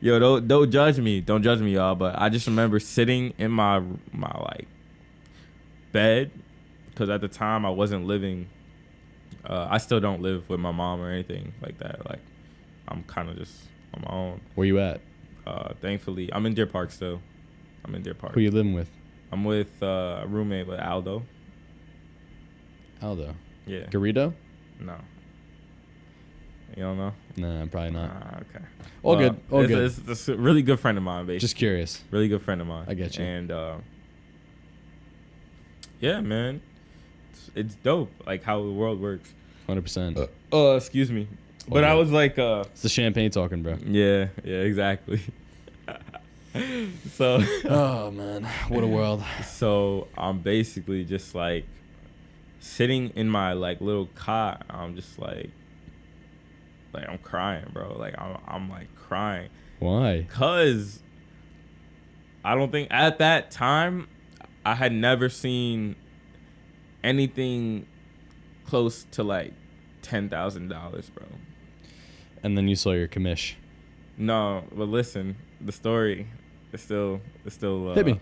Yo, don't judge me. Don't judge me, y'all. But I just remember sitting in my like bed, because at the time I wasn't living. I still don't live with my mom or anything like that. Like, I'm kind of just on my own. Where you at? Thankfully, I'm in Deer Park still. I'm in Deer Park. Who you living with? I'm with a roommate with Aldo. Aldo. Yeah. Garrido? No. You don't know? Nah, probably not. Okay. All good. All good. It's a really good friend of mine, basically. Just curious. Really good friend of mine. I get you. And yeah, man, it's dope. Like how the world works. 100%. Excuse me. But Okay. I was like, It's the champagne talking, bro. yeah, exactly. So. Oh man, what a world. So I'm basically just like sitting in my like little cot. I'm just like I'm crying, bro. Like I'm like crying. Why? Cause I don't think at that time I had never seen anything close to like $10,000, bro. And then you saw your commish. No, but listen, the story is still Hit me.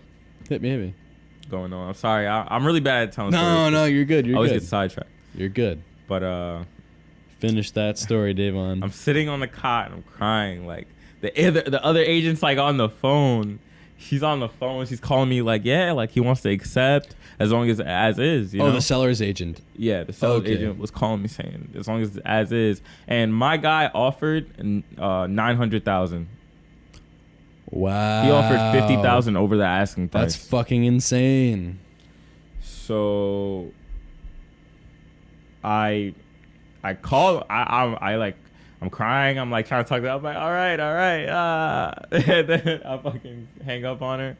going on. I'm sorry, I'm really bad at telling stories. No, you're good. I You're always good. get sidetracked. You're good. But Finish that story, Davon. I'm sitting on the cot and I'm crying. Like the other agent's like on the phone. She's on the phone. She's calling me like, yeah, like he wants to accept as long as is. You know? The seller's agent. Yeah, the sales agent was calling me saying as long as it's is. And my guy offered $900,000. Wow. He offered $50,000 over the asking price. That's fucking insane. So I call. I like. I'm crying. I'm like trying to talk to her. I'm like, all right. And then I fucking hang up on her,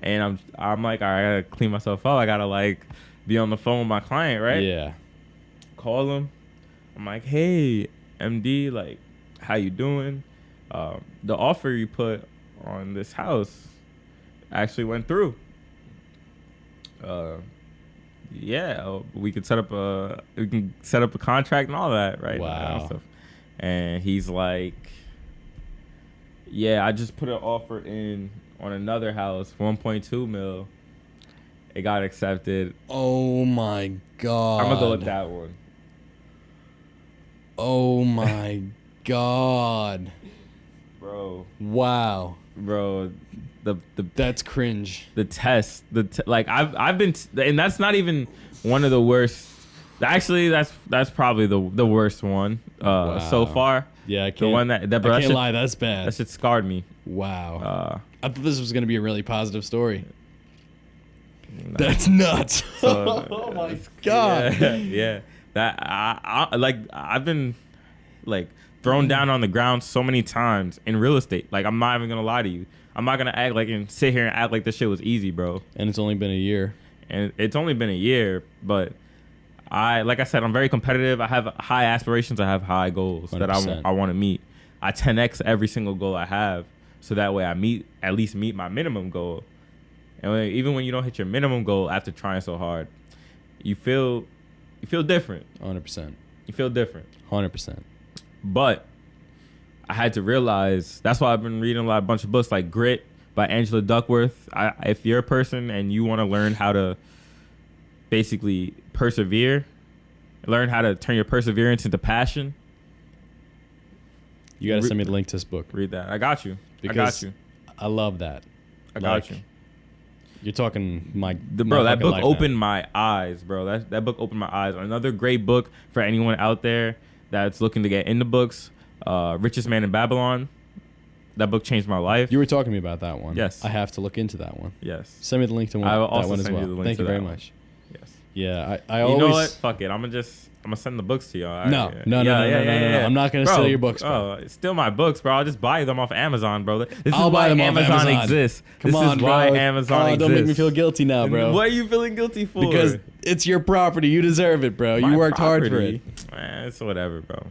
and I'm like, all right, I gotta clean myself up. I gotta like be on the phone with my client, right? Yeah. Call him. I'm like, hey, MD, like, how you doing? The offer you put on this house actually went through. Yeah, we can set up a contract and all that, right? Wow. And he's like, yeah, I just put an offer in on another house for 1.2 mil, It got accepted. Oh my God. I'm gonna go with that one. Oh my God. Bro. Wow. Bro, the That's cringe. the test, like I've been, and that's not even one of the worst. Actually, that's probably the worst one so far. Yeah, I can't. The one that bro, I can't lie. That's bad. That shit scarred me. Wow. I thought this was gonna be a really positive story. Nah. That's nuts. So, oh my God. Yeah. That I like. I've been like thrown down on the ground so many times in real estate. Like, I'm not even gonna lie to you. I'm not gonna act like and sit here and act like this shit was easy, bro. And it's only been a year. And it's only been a year, but like I said, I'm very competitive. I have high aspirations. I have high goals 100%. That I want to meet. I 10x every single goal I have, so that way I at least meet my minimum goal. And even when you don't hit your minimum goal after trying so hard, you feel different. 100%. You feel different. 100%. But I had to realize, that's why I've been reading a bunch of books like Grit by Angela Duckworth. If you're a person and you want to learn how to basically persevere, learn how to turn your perseverance into passion, you got to send me the link to this book. Read that. I got you. Because I love that. I got you. You're talking bro, that book opened my eyes, bro. That book opened my eyes. Another great book for anyone out there that's looking to get into books, Richest Man in Babylon. That book changed my life. You were talking to me about that one. Yes. I have to look into that one. Yes. Send me the link to I will also that one as send well. you the link Thank to you that very one. much. Yes. Yeah, I you always... know what? Fuck it. I'm gonna send the books to y'all. No. I'm not gonna steal your books, bro. Steal my books, bro. I'll just buy them off Amazon, bro. I'll buy them off Amazon. Exists. Come on, is why bro. Amazon exists. Don't make me feel guilty now, bro. What are you feeling guilty for? Because it's your property. You deserve it, bro. You worked hard for it. Man, it's whatever, bro.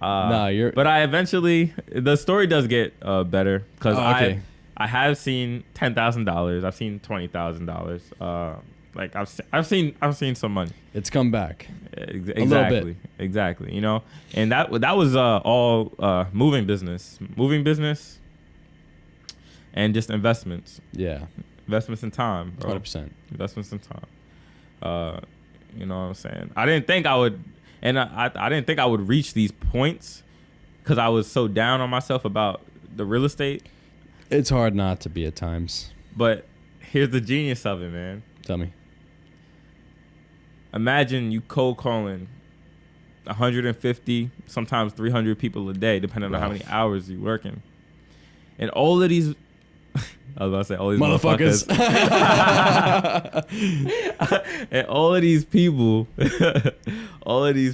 But I eventually, the story does get better because I have seen $10,000. I've seen $20,000. Like I've seen some money. It's come back. Exactly. A little bit. Exactly. You know, and that was all moving business, and just investments. Yeah. Investments in time, bro. 100%. Investments in time. You know what I'm saying? I didn't think I would, and I didn't think I would reach these points because I was so down on myself about the real estate. It's hard not to be at times. But here's the genius of it, man. Tell me. Imagine you cold calling 150, sometimes 300 people a day, depending on how many hours you're working. And all of these, I was about to say all these motherfuckers. And all of these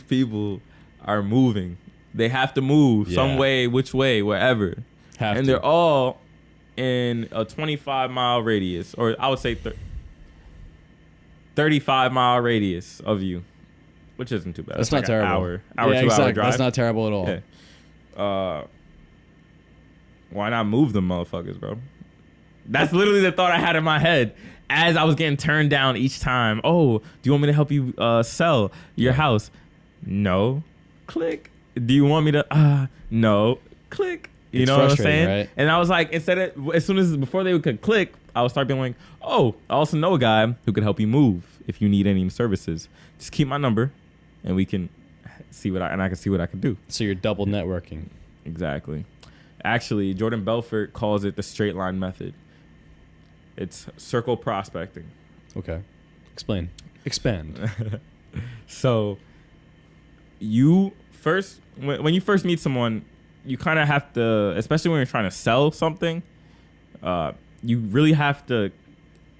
people are moving. They have to move some way, which way, wherever. They're all in a 25-mile radius, or I would say 35-mile radius of you, which isn't too bad. That's not like terrible. Hour, 2 hour drive. That's not terrible at all. Yeah. Why not move them motherfuckers, bro? That's literally the thought I had in my head as I was getting turned down each time. Oh, do you want me to help you sell your house? No. Click. Do you want me to? No. Click. You know what I'm saying? Right? And I was like, before they could click, I would start being like, oh, I also know a guy who could help you move if you need any services. Just keep my number, and we can I can see what I can do. So you're double networking. Exactly. Actually, Jordan Belfort calls it the straight line method. It's circle prospecting. Okay. Explain. Expand. So you first, when you first meet someone, you kind of have to, especially when you're trying to sell something, you really have to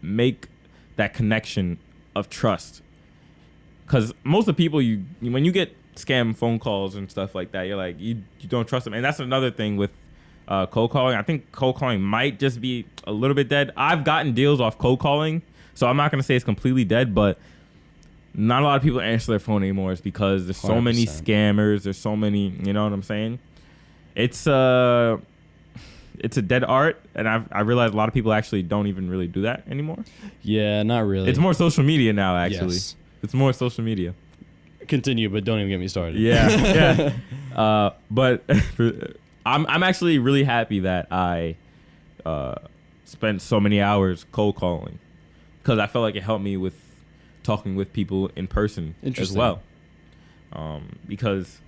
make that connection of trust. Because most of the people, when you get scam phone calls and stuff like that, you're like, you don't trust them. And that's another thing with cold calling. I think cold calling might just be a little bit dead. I've gotten deals off cold calling, so I'm not going to say it's completely dead, but not a lot of people answer their phone anymore. It's because there's so 100%. Many scammers. There's so many, you know what I'm saying? It's a dead art, and I realize a lot of people actually don't even really do that anymore. Yeah, not really. It's more social media now, actually. Yes. It's more social media. Continue, but don't even get me started. Yeah, yeah. But I'm actually really happy that I spent so many hours cold calling, because I felt like it helped me with talking with people in person as well. Because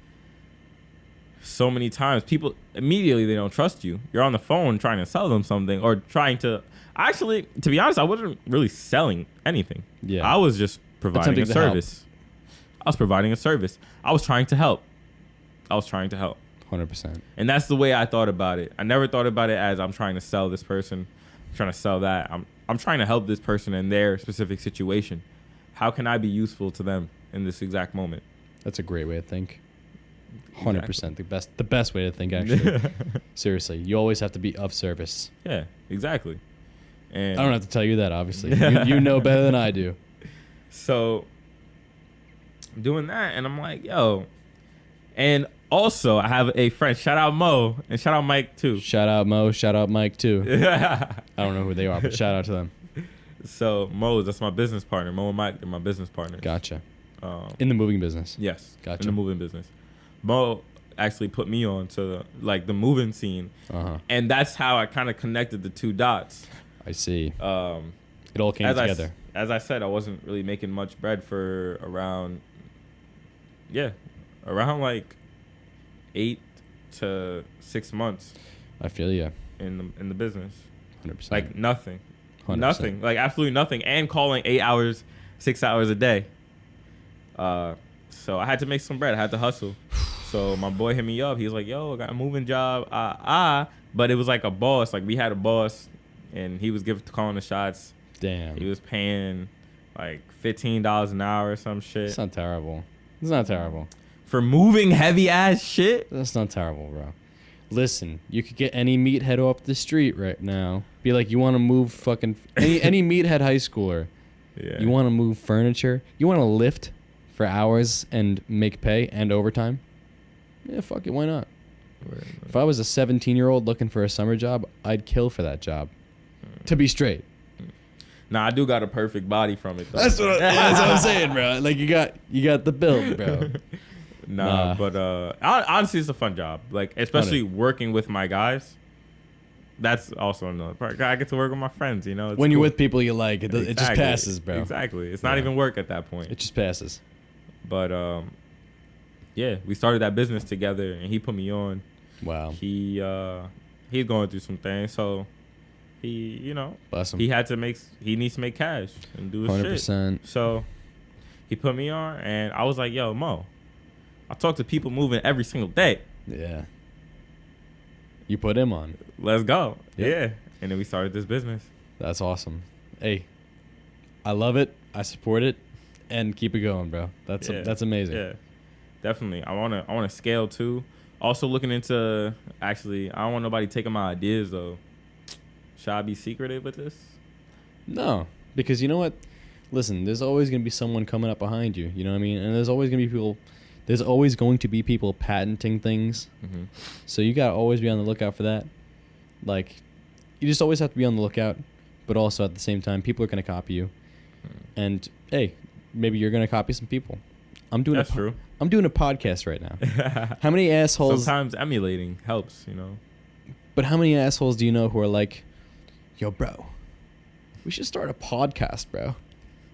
so many times people immediately, they don't trust you. You're on the phone trying to sell them something, or trying to actually, to be honest, I wasn't really selling anything. Yeah. I was just providing a service. I was providing a service. I was trying to help. 100%. And that's the way I thought about it. I never thought about it as I'm trying to sell this person, I'm trying to sell that. I'm trying to help this person in their specific situation. How can I be useful to them in this exact moment? That's a great way to think. 100%. Exactly. The best way to think, actually. Seriously, you always have to be of service. Yeah, exactly. And I don't have to tell you that, obviously. You know better than I do. So I'm doing that, and I'm like, yo. And also, I have a friend. Shout out Mo, and shout out Mike too. Shout out Mo. Shout out Mike too. I don't know who they are, but shout out to them. So Mo, that's my business partner. Mo and Mike, they're my business partners. Gotcha. In the moving business. Yes. Gotcha. In the moving business. Mo actually put me on to the moving scene, and that's how I kind of connected the two dots. I see. It all came together. As I said, I wasn't really making much bread for around like 8 to 6 months. I feel you. In the business. 100%. Like nothing. 100%. Nothing. Like absolutely nothing. And calling 8 hours, 6 hours a day. So I had to make some bread. I had to hustle. So my boy hit me up. He was like, yo, I got a moving job. But it was like a boss. Like we had a boss, and he was calling the shots. Damn. He was paying like $15 an hour or some shit. It's not terrible. It's not terrible. For moving heavy ass shit? That's not terrible, bro. Listen, you could get any meathead off the street right now. Be like, you want to move fucking any meathead high schooler. Yeah. You want to move furniture? You want to lift for hours and make pay and overtime? Yeah, fuck it. Why not? If I was a 17-year-old looking for a summer job, I'd kill for that job. To be straight. Nah, I do got a perfect body from it, though. That's what I'm saying, bro. Like, you got the build, bro. Nah, but honestly, it's a fun job. Like, especially working with my guys. That's also another part. I get to work with my friends, you know. It's when you're cool. with people you like, it just passes, bro. Exactly. It's not even work at that point. It just passes. But yeah, we started that business together, and he put me on. Wow. He's going through some things, so he, you know, Bless him. he needs to make cash and do his 100%. shit. So he put me on, and I was like, yo, Mo, I talk to people moving every single day. Yeah. You put him on. Let's go. Yep. Yeah. And then we started this business. That's awesome. Hey, I love it. I support it, and keep it going, bro. That's amazing. Yeah, definitely. I wanna scale too. Also looking into I don't want nobody taking my ideas though. Should I be secretive with this? No, because you know what? Listen, there's always gonna be someone coming up behind you. You know what I mean? And there's always gonna be people. There's always going to be people patenting things. Mm-hmm. So you gotta always be on the lookout for that. Like, you just always have to be on the lookout, but also at the same time, people are gonna copy you. And hey, maybe you're gonna copy some people. That's true. I'm doing a podcast right now. How many assholes? Sometimes emulating helps, you know. But how many assholes do you know who are like, "Yo, bro, we should start a podcast, bro."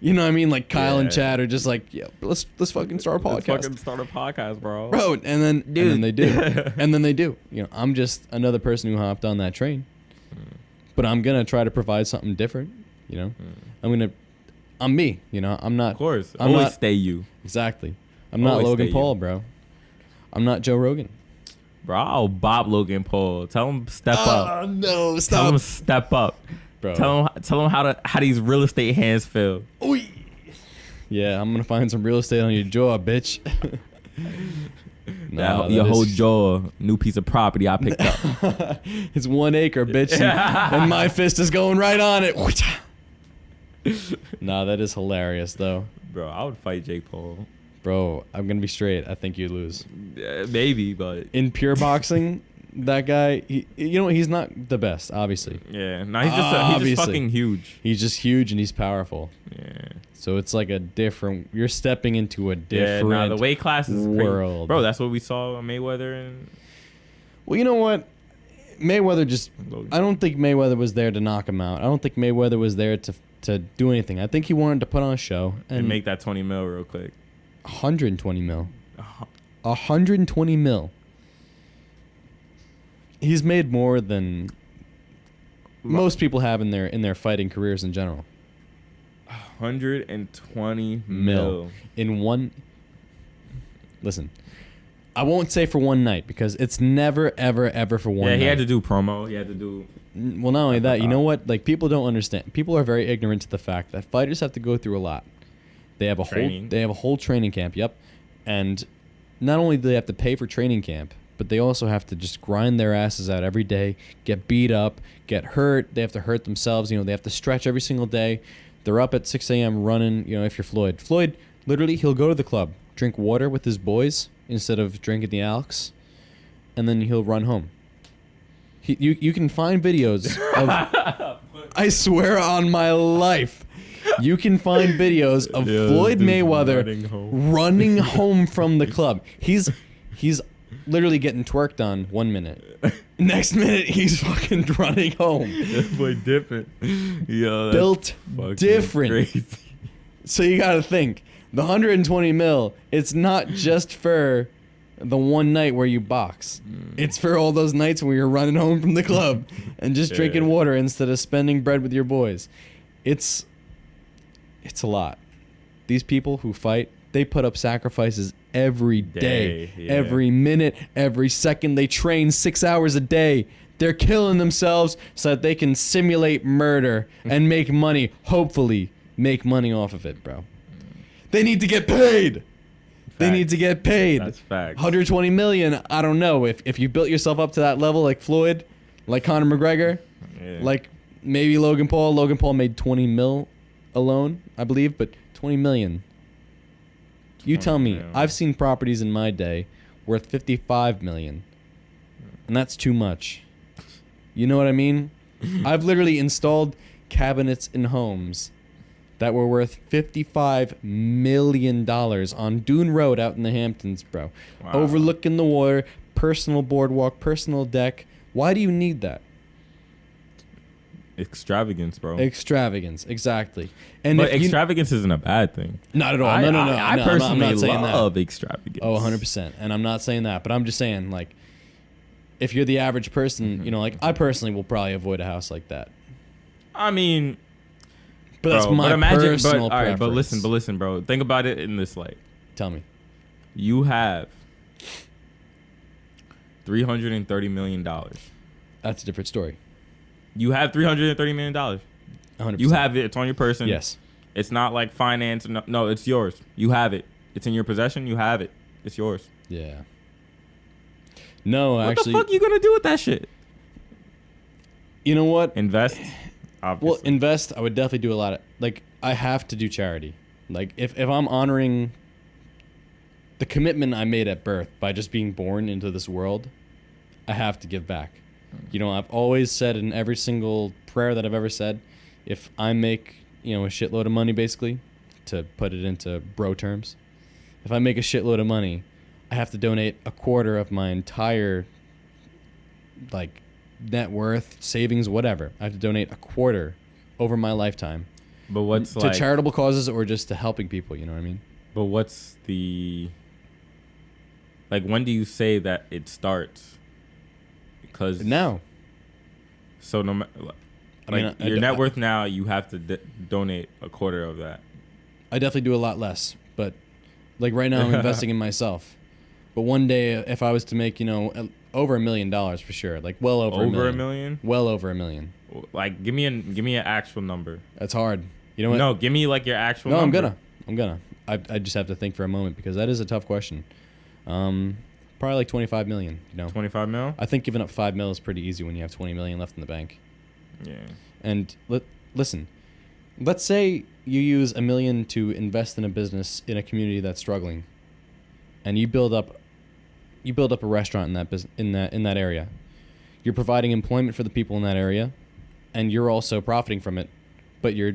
You know what I mean? Like Kyle and Chad are just like, "Yeah, let's fucking start a podcast." Let's fucking start a podcast, bro. Bro, and then they do, and then they do. You know, I'm just another person who hopped on that train. But I'm gonna try to provide something different. You know, I'm me. You know, I'm not. Of course, I'm always not, stay you. Exactly. I'm not Logan Paul, bro. I'm not Joe Rogan. Bro, I'll bop Logan Paul. Tell him step up. No, stop. Tell him step up. Bro. Tell him how these real estate hands feel. Oy. Yeah, I'm gonna find some real estate on your jaw, bitch. Your whole jaw, new piece of property I picked up. It's 1 acre, bitch, and my fist is going right on it. Nah, that is hilarious, though. Bro, I would fight Jake Paul. Bro, I'm gonna be straight. I think you'd lose. Maybe, but in pure boxing, that guy, he's not the best, obviously. Yeah, no, he's just fucking huge. He's just huge and he's powerful. Yeah. So it's like you're stepping into a different the weight class is world. Crazy. Bro, that's what we saw Mayweather and. Well, you know what? Mayweather I don't think Mayweather was there to knock him out. I don't think Mayweather was there to to do anything. I think he wanted to put on a show and make that 20 mil real quick. 120 mil. 120 mil. He's made more than most people have in their fighting careers in general. 120 mil in one. Listen, I won't say for one night because it's never, ever, ever for one night. Yeah, he had to do promo. He had to do. Well, not only that, you know what? Like, people don't understand. People are very ignorant to the fact that fighters have to go through a lot. They have a whole training camp. Yep, and not only do they have to pay for training camp, but they also have to just grind their asses out every day, get beat up, get hurt. They have to hurt themselves. You know, they have to stretch every single day. They're up at 6 a.m. running. You know, if you're Floyd, literally, he'll go to the club, drink water with his boys instead of drinking the Alex, and then he'll run home. You can find videos of, I swear on my life, you can find videos of Floyd Mayweather running home from the club. He's literally getting twerked on 1 minute. Next minute, he's fucking running home. That boy dipping. Yo, built different. Crazy. So you gotta think, the 120 mil, it's not just for the one night where you box. It's for all those nights where you're running home from the club and just drinking water instead of spending bread with your boys. It's a lot. These people who fight, they put up sacrifices every day, every minute, every second. They train 6 hours a day. They're killing themselves so that they can simulate murder and make money, hopefully make money off of it, bro. They need to get paid. Facts. They need to get paid. That's facts. 120 million, I don't know. If you built yourself up to that level like Floyd, like Conor McGregor, like maybe Logan Paul. Logan Paul made 20 mil alone, I believe, but 20 million. You tell me, I've seen properties in my day worth 55 million. And that's too much. You know what I mean? I've literally installed cabinets in homes that were worth $55 million on Doin Road out in the Hamptons, bro. Wow. Overlooking the water, personal boardwalk, personal deck. Why do you need that? Extravagance, bro. Extravagance, exactly. And but extravagance isn't a bad thing. Not at all. No. I personally I'm not saying love extravagance. Oh, 100%. And I'm not saying that, but I'm just saying, like, if you're the average person, you know, like, I personally will probably avoid a house like that. I mean, but that's my personal preference. But listen, bro. Think about it in this light. Tell me. You have $330 million. That's a different story. You have $330 million. 100%. You have it. It's on your person. Yes. It's not like finance. No, it's yours. You have it. It's in your possession. You have it. It's yours. Yeah. No, what actually. What the fuck you gonna do with that shit? You know what? Invest. Obviously. Well, invest. I would definitely do a lot of, like, I have to do charity. Like, if I'm honoring the commitment I made at birth by just being born into this world, I have to give back. You know, I've always said in every single prayer that I've ever said, if I make, you know, a shitload of money, basically, to put it into bro terms, if I make a shitload of money, I have to donate a quarter of my entire, like, net worth, savings, whatever. I have to donate a quarter over my lifetime. But what's to charitable causes or just to helping people, you know what I mean? But what's the, like, when do you say that it starts? Because now. So no matter, like, your net worth now, you have to donate a quarter of that. I definitely do a lot less, but like right now I'm investing in myself. But one day, if I was to make, you know, over $1 million for sure, like well over $1 million, well over $1 million. Like give me an actual number. That's hard. You know what? No, give me like your actual. No, number. I'm gonna. I just have to think for a moment because that is a tough question. Probably like 25 million, you know. 25 mil? I think giving up 5 mil is pretty easy when you have 20 million left in the bank. Yeah. And listen, let's say you use $1 million to invest in a business in a community that's struggling, and you build up a restaurant in that area. You're providing employment for the people in that area, and you're also profiting from it, but you're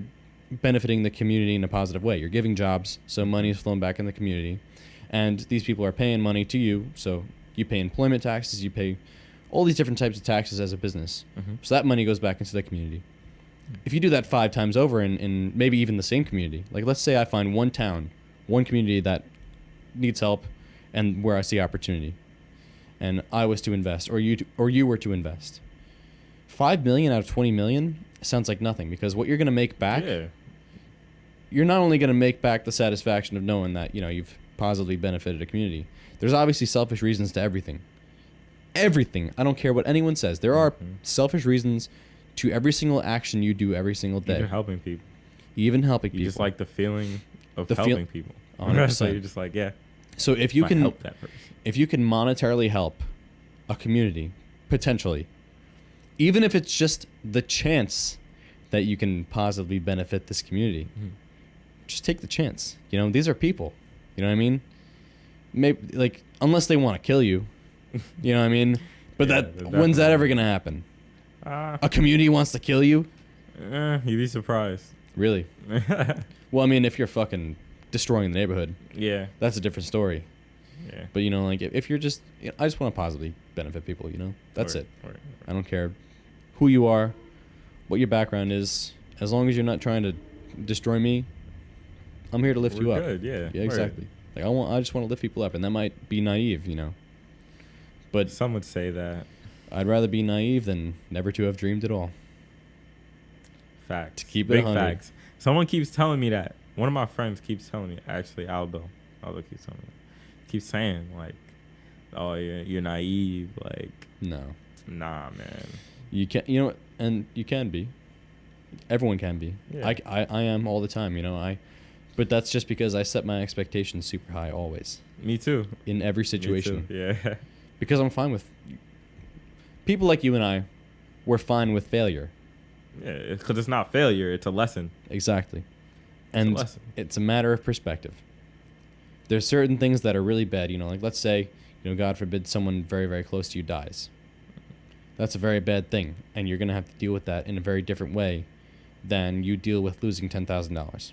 benefiting the community in a positive way. You're giving jobs, so money is flowing back in the community. And these people are paying money to you, so you pay employment taxes, you pay all these different types of taxes as a business. Mm-hmm. So that money goes back into the community. if you do that 5 times over in maybe even the same community, like let's say I find one town, one community that needs help, and where I see opportunity, and I was to invest, or you were to invest, 5 million out of 20 million sounds like nothing, because what you're gonna make back, you're not only gonna make back the satisfaction of knowing that you've positively benefited a community. There's obviously selfish reasons to everything. Everything. I don't care what anyone says. There are selfish reasons to every single action you do every single day. Even helping people. You just like the feeling of helping people. 100%. So you're just like, yeah. So if you can help that person. If you can monetarily help a community, potentially, even if it's just the chance that you can positively benefit this community, just take the chance. These are people. You know what I mean? Maybe, like, unless they want to kill you. You know what I mean? But when's that ever gonna happen? A community wants to kill you? You'd be surprised. Really? Well, I mean, if you're fucking destroying the neighborhood, that's a different story. Yeah. But like, if you're just, I just want to positively benefit people. That's it. I don't care who you are, what your background is, as long as you're not trying to destroy me. I'm here to lift you up. Good, yeah. Yeah, exactly. Like I just want to lift people up, and that might be naive, But some would say that. I'd rather be naive than never to have dreamed at all. Facts. To keep it Big 100. facts. Someone keeps telling me that. One of my friends keeps telling me. Actually, Aldo keeps telling me. Keeps saying like, "Oh, you're naive." Like, no. Nah, man. You can't. And you can be. Everyone can be. Yeah. I am all the time. But that's just because I set my expectations super high always. Me too. In every situation. Me too. Yeah. Because I'm fine with people like you and I. We're fine with failure. Yeah, because it's not failure; it's a lesson. Exactly, and it's a matter of perspective. There's certain things that are really bad. Like let's say, God forbid, someone very, very close to you dies. That's a very bad thing, and you're gonna have to deal with that in a very different way than you deal with losing $10,000.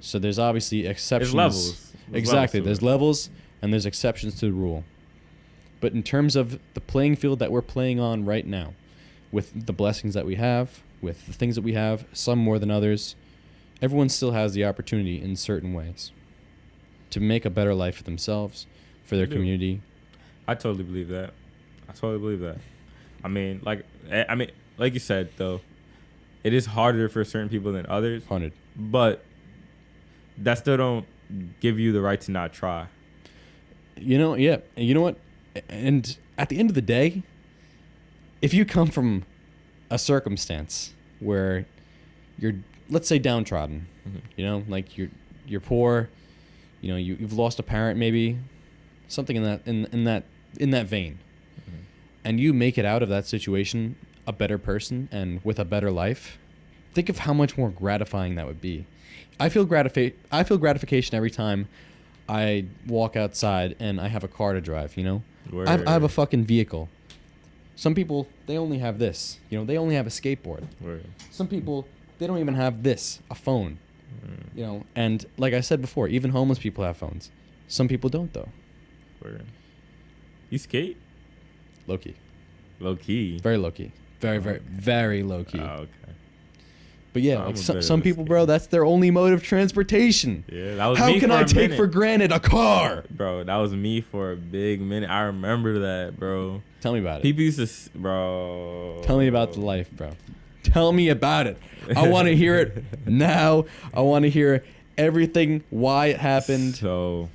So there's obviously exceptions. There's levels. Exactly. There's levels and there's exceptions to the rule. But in terms of the playing field that we're playing on right now, with the blessings that we have, with the things that we have, some more than others, everyone still has the opportunity in certain ways to make a better life for themselves, for their community. I totally believe that. I mean, like you said, though, it is harder for certain people than others. 100. But that still don't give you the right to not try. Yeah. And you know what? And at the end of the day, if you come from a circumstance where you're, let's say, downtrodden, like you're poor, you've lost a parent, maybe something in that vein, and you make it out of that situation a better person and with a better life, think of how much more gratifying that would be. I feel gratification every time I walk outside and I have a car to drive. I have a fucking vehicle. Some people, they only have this. They only have a skateboard. Word. Some people, they don't even have this, a phone. And like I said before, even homeless people have phones. Some people don't, though. Word. You skate? Low key. Low key? Very low key. Very, very, very low key. Oh, okay. But yeah, like some people, bro, that's their only mode of transportation. Yeah, that was How me can for I a take minute. for granted a car? Bro, that was me for a big minute. I remember that, bro. Tell me about it. People used to, bro. Tell me about the life, bro. Tell me about it. I want to hear it now. I want to hear everything, why it happened. So,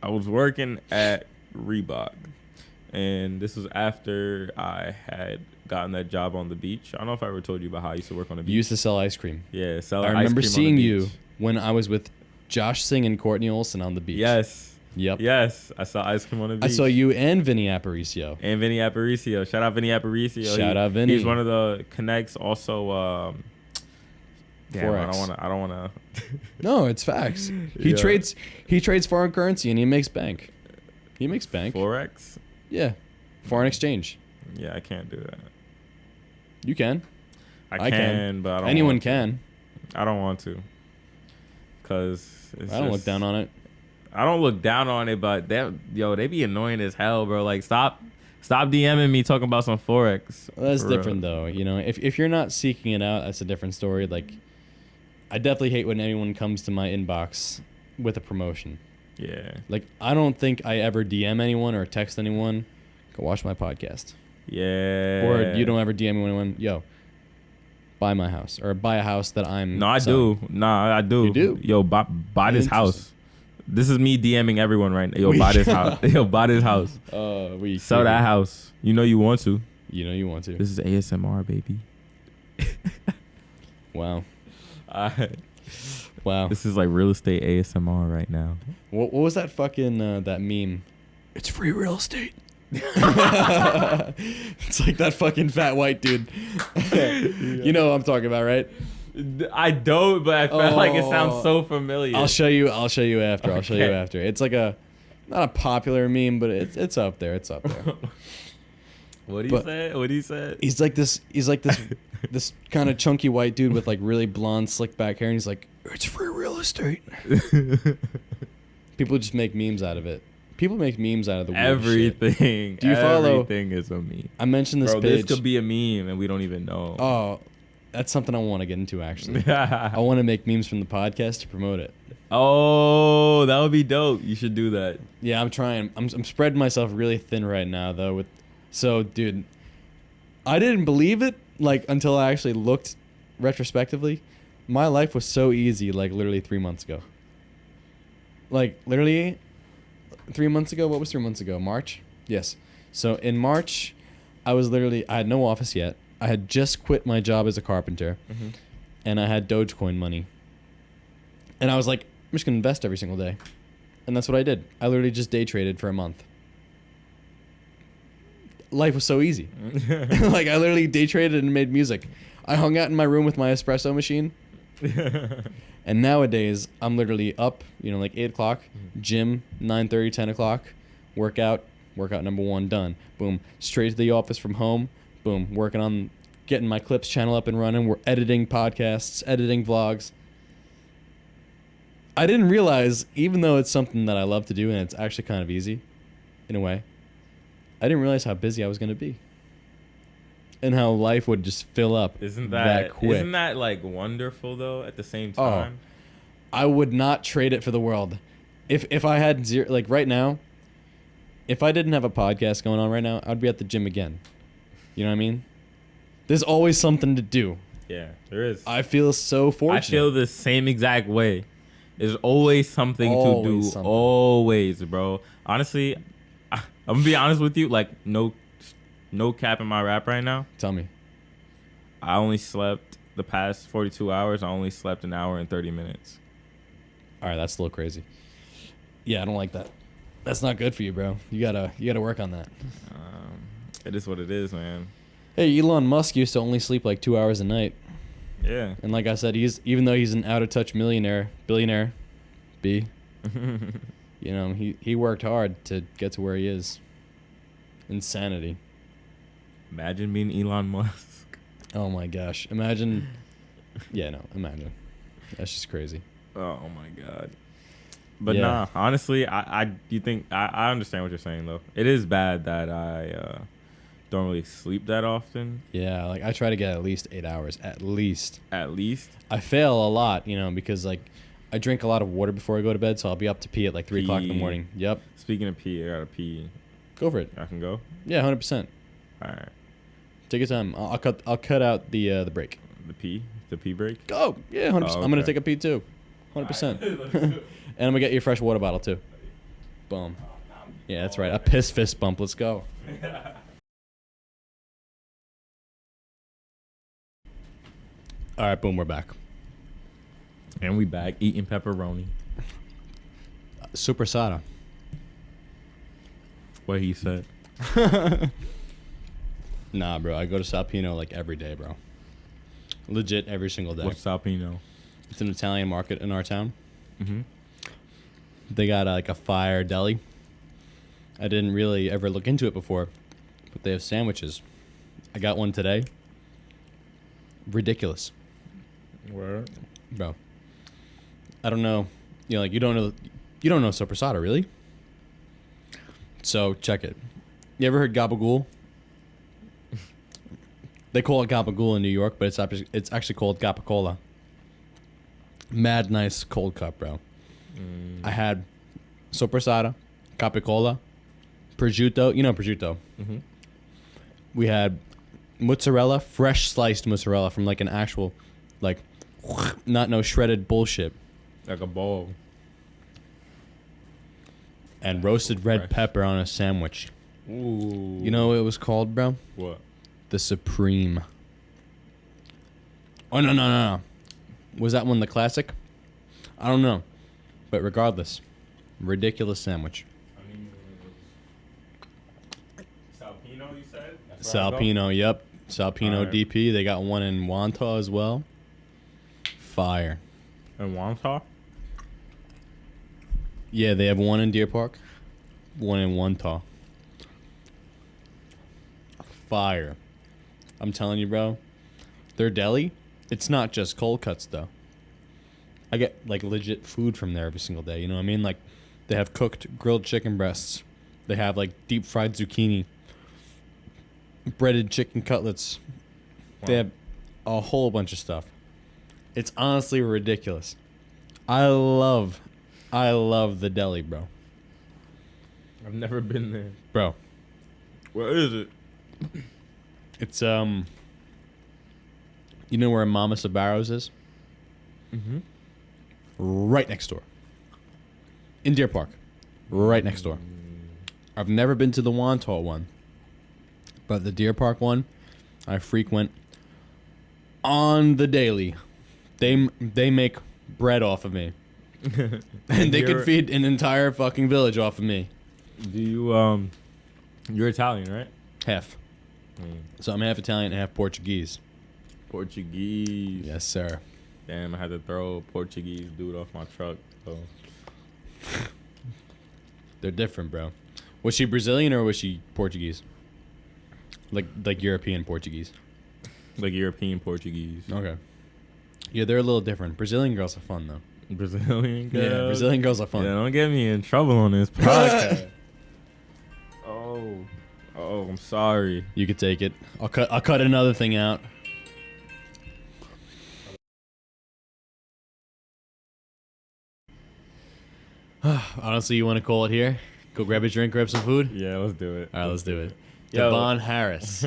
I was working at Reebok, and this was after I had gotten that job on the beach. I don't know if I ever told you about how I used to work on the beach. You used to sell ice cream. Yeah, sell I ice cream. remember seeing on the you beach. when I was with Josh Singh and Courtney Olson on the beach. Yes. Yep. Yes, I saw ice cream on the beach. I saw you and Vinny Aparicio. And Vinny Aparicio. Shout out Vinny Aparicio. Shout out Vinny. He's one of the connects. Also, Forex. I don't wanna. No, it's facts. He trades foreign currency and he makes bank. He makes bank. Forex. Yeah, foreign exchange. Yeah, I can't do that. You can. I can, but I don't. Anyone can. I don't want to. Cause I don't look down on it. I don't look down on it, but they be annoying as hell, bro. Like, stop Stop DMing me talking about some Forex. Well, that's different though. You know, if you're not seeking it out, that's a different story. Like, I definitely hate when anyone comes to my inbox with a promotion. Yeah. Like, I don't think I ever DM anyone or text anyone, go watch my podcast. Yeah. Or you don't ever DM anyone, yo, buy my house or buy a house that I'm No, I selling. do. Nah, I do. You do? Yo, buy this house. This is me DMing everyone right now. Yo, buy this house. Yo, buy this house. Sell that house. You know you want to. You know you want to. This is ASMR, baby. Wow. Wow. This is like real estate ASMR right now. What was that fucking that meme? It's free real estate. It's like that fucking fat white dude. You know what I'm talking about, right? I don't, but I felt like it sounds so familiar. I'll show you after. Okay. I'll show you after. It's like not a popular meme, but it's up there. It's up there. What do you say? What do you say? He's like this this kind of chunky white dude with like really blonde slick back hair, and he's like, it's free real estate. People just make memes out of it. People make memes out of the weird everything. Shit. Do you follow? Everything is a meme. I mentioned this page. This could be a meme, and we don't even know. Oh, that's something I want to get into, actually. I want to make memes from the podcast to promote it. Oh, that would be dope. You should do that. Yeah, I'm trying. I'm spreading myself really thin right now, though. So, dude, I didn't believe it, like, until I actually looked retrospectively. My life was so easy, like, literally 3 months ago. Like, literally 3 months ago? What was 3 months ago? March? Yes. So, in March, I had no office yet. I had just quit my job as a carpenter, and I had Dogecoin money. And I was like, I'm just going to invest every single day. And that's what I did. I literally just day traded for a month. Life was so easy. Like, I literally day traded and made music. I hung out in my room with my espresso machine. And nowadays, I'm literally up, like 8 o'clock, gym, 9:30, 10 o'clock, workout number 1 done. Boom. Straight to the office from home. Boom. Working on getting my Clips channel up and running. We're editing podcasts, editing vlogs. I didn't realize, even though it's something that I love to do and it's actually kind of easy, in a way, I didn't realize how busy I was going to be. And how life would just fill up that quick. Isn't that like wonderful though at the same time? I would not trade it for the world. If I had zero, like right now, if I didn't have a podcast going on right now, I'd be at the gym again. You know what I mean? There's always something to do. Yeah, there is. I feel so fortunate. I feel the same exact way. There's always something to do. Something. Always, bro. Honestly, I'm gonna be honest with you. Like, no cap in my rap right now. Tell me. I only slept the past 42 hours. I only slept an hour and 30 minutes. All right, that's a little crazy. Yeah, I don't like that. That's not good for you, bro. You gotta work on that. It is what it is, man. Hey, Elon Musk used to only sleep like 2 hours a night. Yeah. And like I said, even though he's an out of touch billionaire, he worked hard to get to where he is. Insanity. Imagine being Elon Musk. Oh my gosh. Imagine. Imagine. That's just crazy. Oh my God. But Yeah. nah, honestly, I understand what you're saying though. It is bad that I don't really sleep that often. Yeah, like I try to get at least 8 hours. At least. I fail a lot, because like I drink a lot of water before I go to bed, so I'll be up to pee at like 3 o'clock in the morning. Yep. Speaking of pee, I gotta pee. Go for it. I can go? Yeah, 100%. All right. Take your time. I'll cut out the break. The pee break? Go. Yeah, 100%. Oh, I'm going to okay. take a pee too. 100%. And I'm going to get you a fresh water bottle too. Boom. Yeah, that's right. A piss fist bump. Let's go. All right, boom, we're back. And we back eating pepperoni. Super Sada. What he said. Nah, bro. I go to Salpino like every day, bro. Legit every single day. What's Salpino? It's an Italian market in our town. Mm-hmm. They got like a fire deli. I didn't really ever look into it before, but they have sandwiches. I got one today. Ridiculous. Where? Bro. I don't know. You don't know Soprasada, really? So check it. You ever heard gabagool? They call it gabagool in New York, but it's actually called gapacola. Mad nice cold cup, bro. I had sopressata, capicola, prosciutto. You know prosciutto. Mm-hmm. We had mozzarella, fresh sliced mozzarella from like an actual, like, not no shredded bullshit. Like a ball. And roasted red pepper on a sandwich. Ooh. You know what it was called, bro? What? The Supreme. Oh, no. Was that one the classic? I don't know. But regardless, ridiculous sandwich. I mean, Salpino, you said? Salpino, yep. Salpino right. DP. They got one in Wantagh as well. Fire. And Wantagh? Yeah, they have one in Deer Park, one in Wantagh. Fire. I'm telling you, bro. Their deli, it's not just cold cuts, though. I get, like, legit food from there every single day. You know what I mean? Like, they have cooked grilled chicken breasts. They have, like, deep fried zucchini. Breaded chicken cutlets. Wow. They have a whole bunch of stuff. It's honestly ridiculous. I love the deli, bro. I've never been there. Bro. Where is it? It's, you know where Mama Sabaros is? Mm-hmm. Right next door. In Deer Park. Right next door. I've never been to the Wantagh one. But the Deer Park one, I frequent on the daily. They make bread off of me. And they could feed an entire fucking village off of me. Do you, you're Italian, right? Half. So I'm half Italian and half Portuguese. Portuguese. Yes, sir. Damn, I had to throw a Portuguese dude off my truck. So. They're different, bro. Was she Brazilian or was she Portuguese? Like European Portuguese? Like European Portuguese. Okay. Yeah, they're a little different. Brazilian girls are fun, though. Brazilian girls? Yeah, Brazilian girls are fun. Yeah, don't get me in trouble on this podcast. Oh, I'm sorry. You could take it. I'll cut another thing out. Honestly, you want to call it here? Go grab a drink, grab some food? Yeah, let's do it. All right, let's do it. Yo. Davon Harris.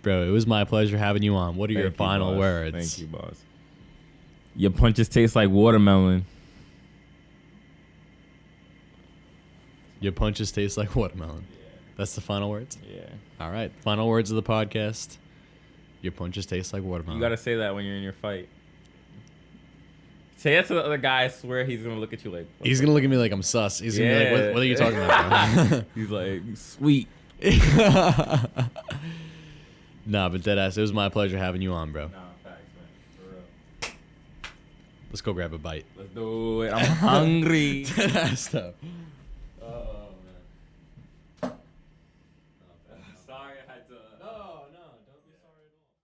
Bro, it was my pleasure having you on. What are your final words? Thank you, boss. Your punches taste like watermelon. Your punches taste like watermelon. Yeah. That's the final words? Yeah. All right. Final words of the podcast. Your punches taste like watermelon. You got to say that when you're in your fight. Say it to the other guy. I swear he's going to look at you like... He's going to look at me like I'm sus. He's going to be like, what are you talking about? He's like, sweet. Nah, but deadass, it was my pleasure having you on, bro. Nah, facts, man. For real. Let's go grab a bite. Let's do it. I'm hungry. Deadass, though.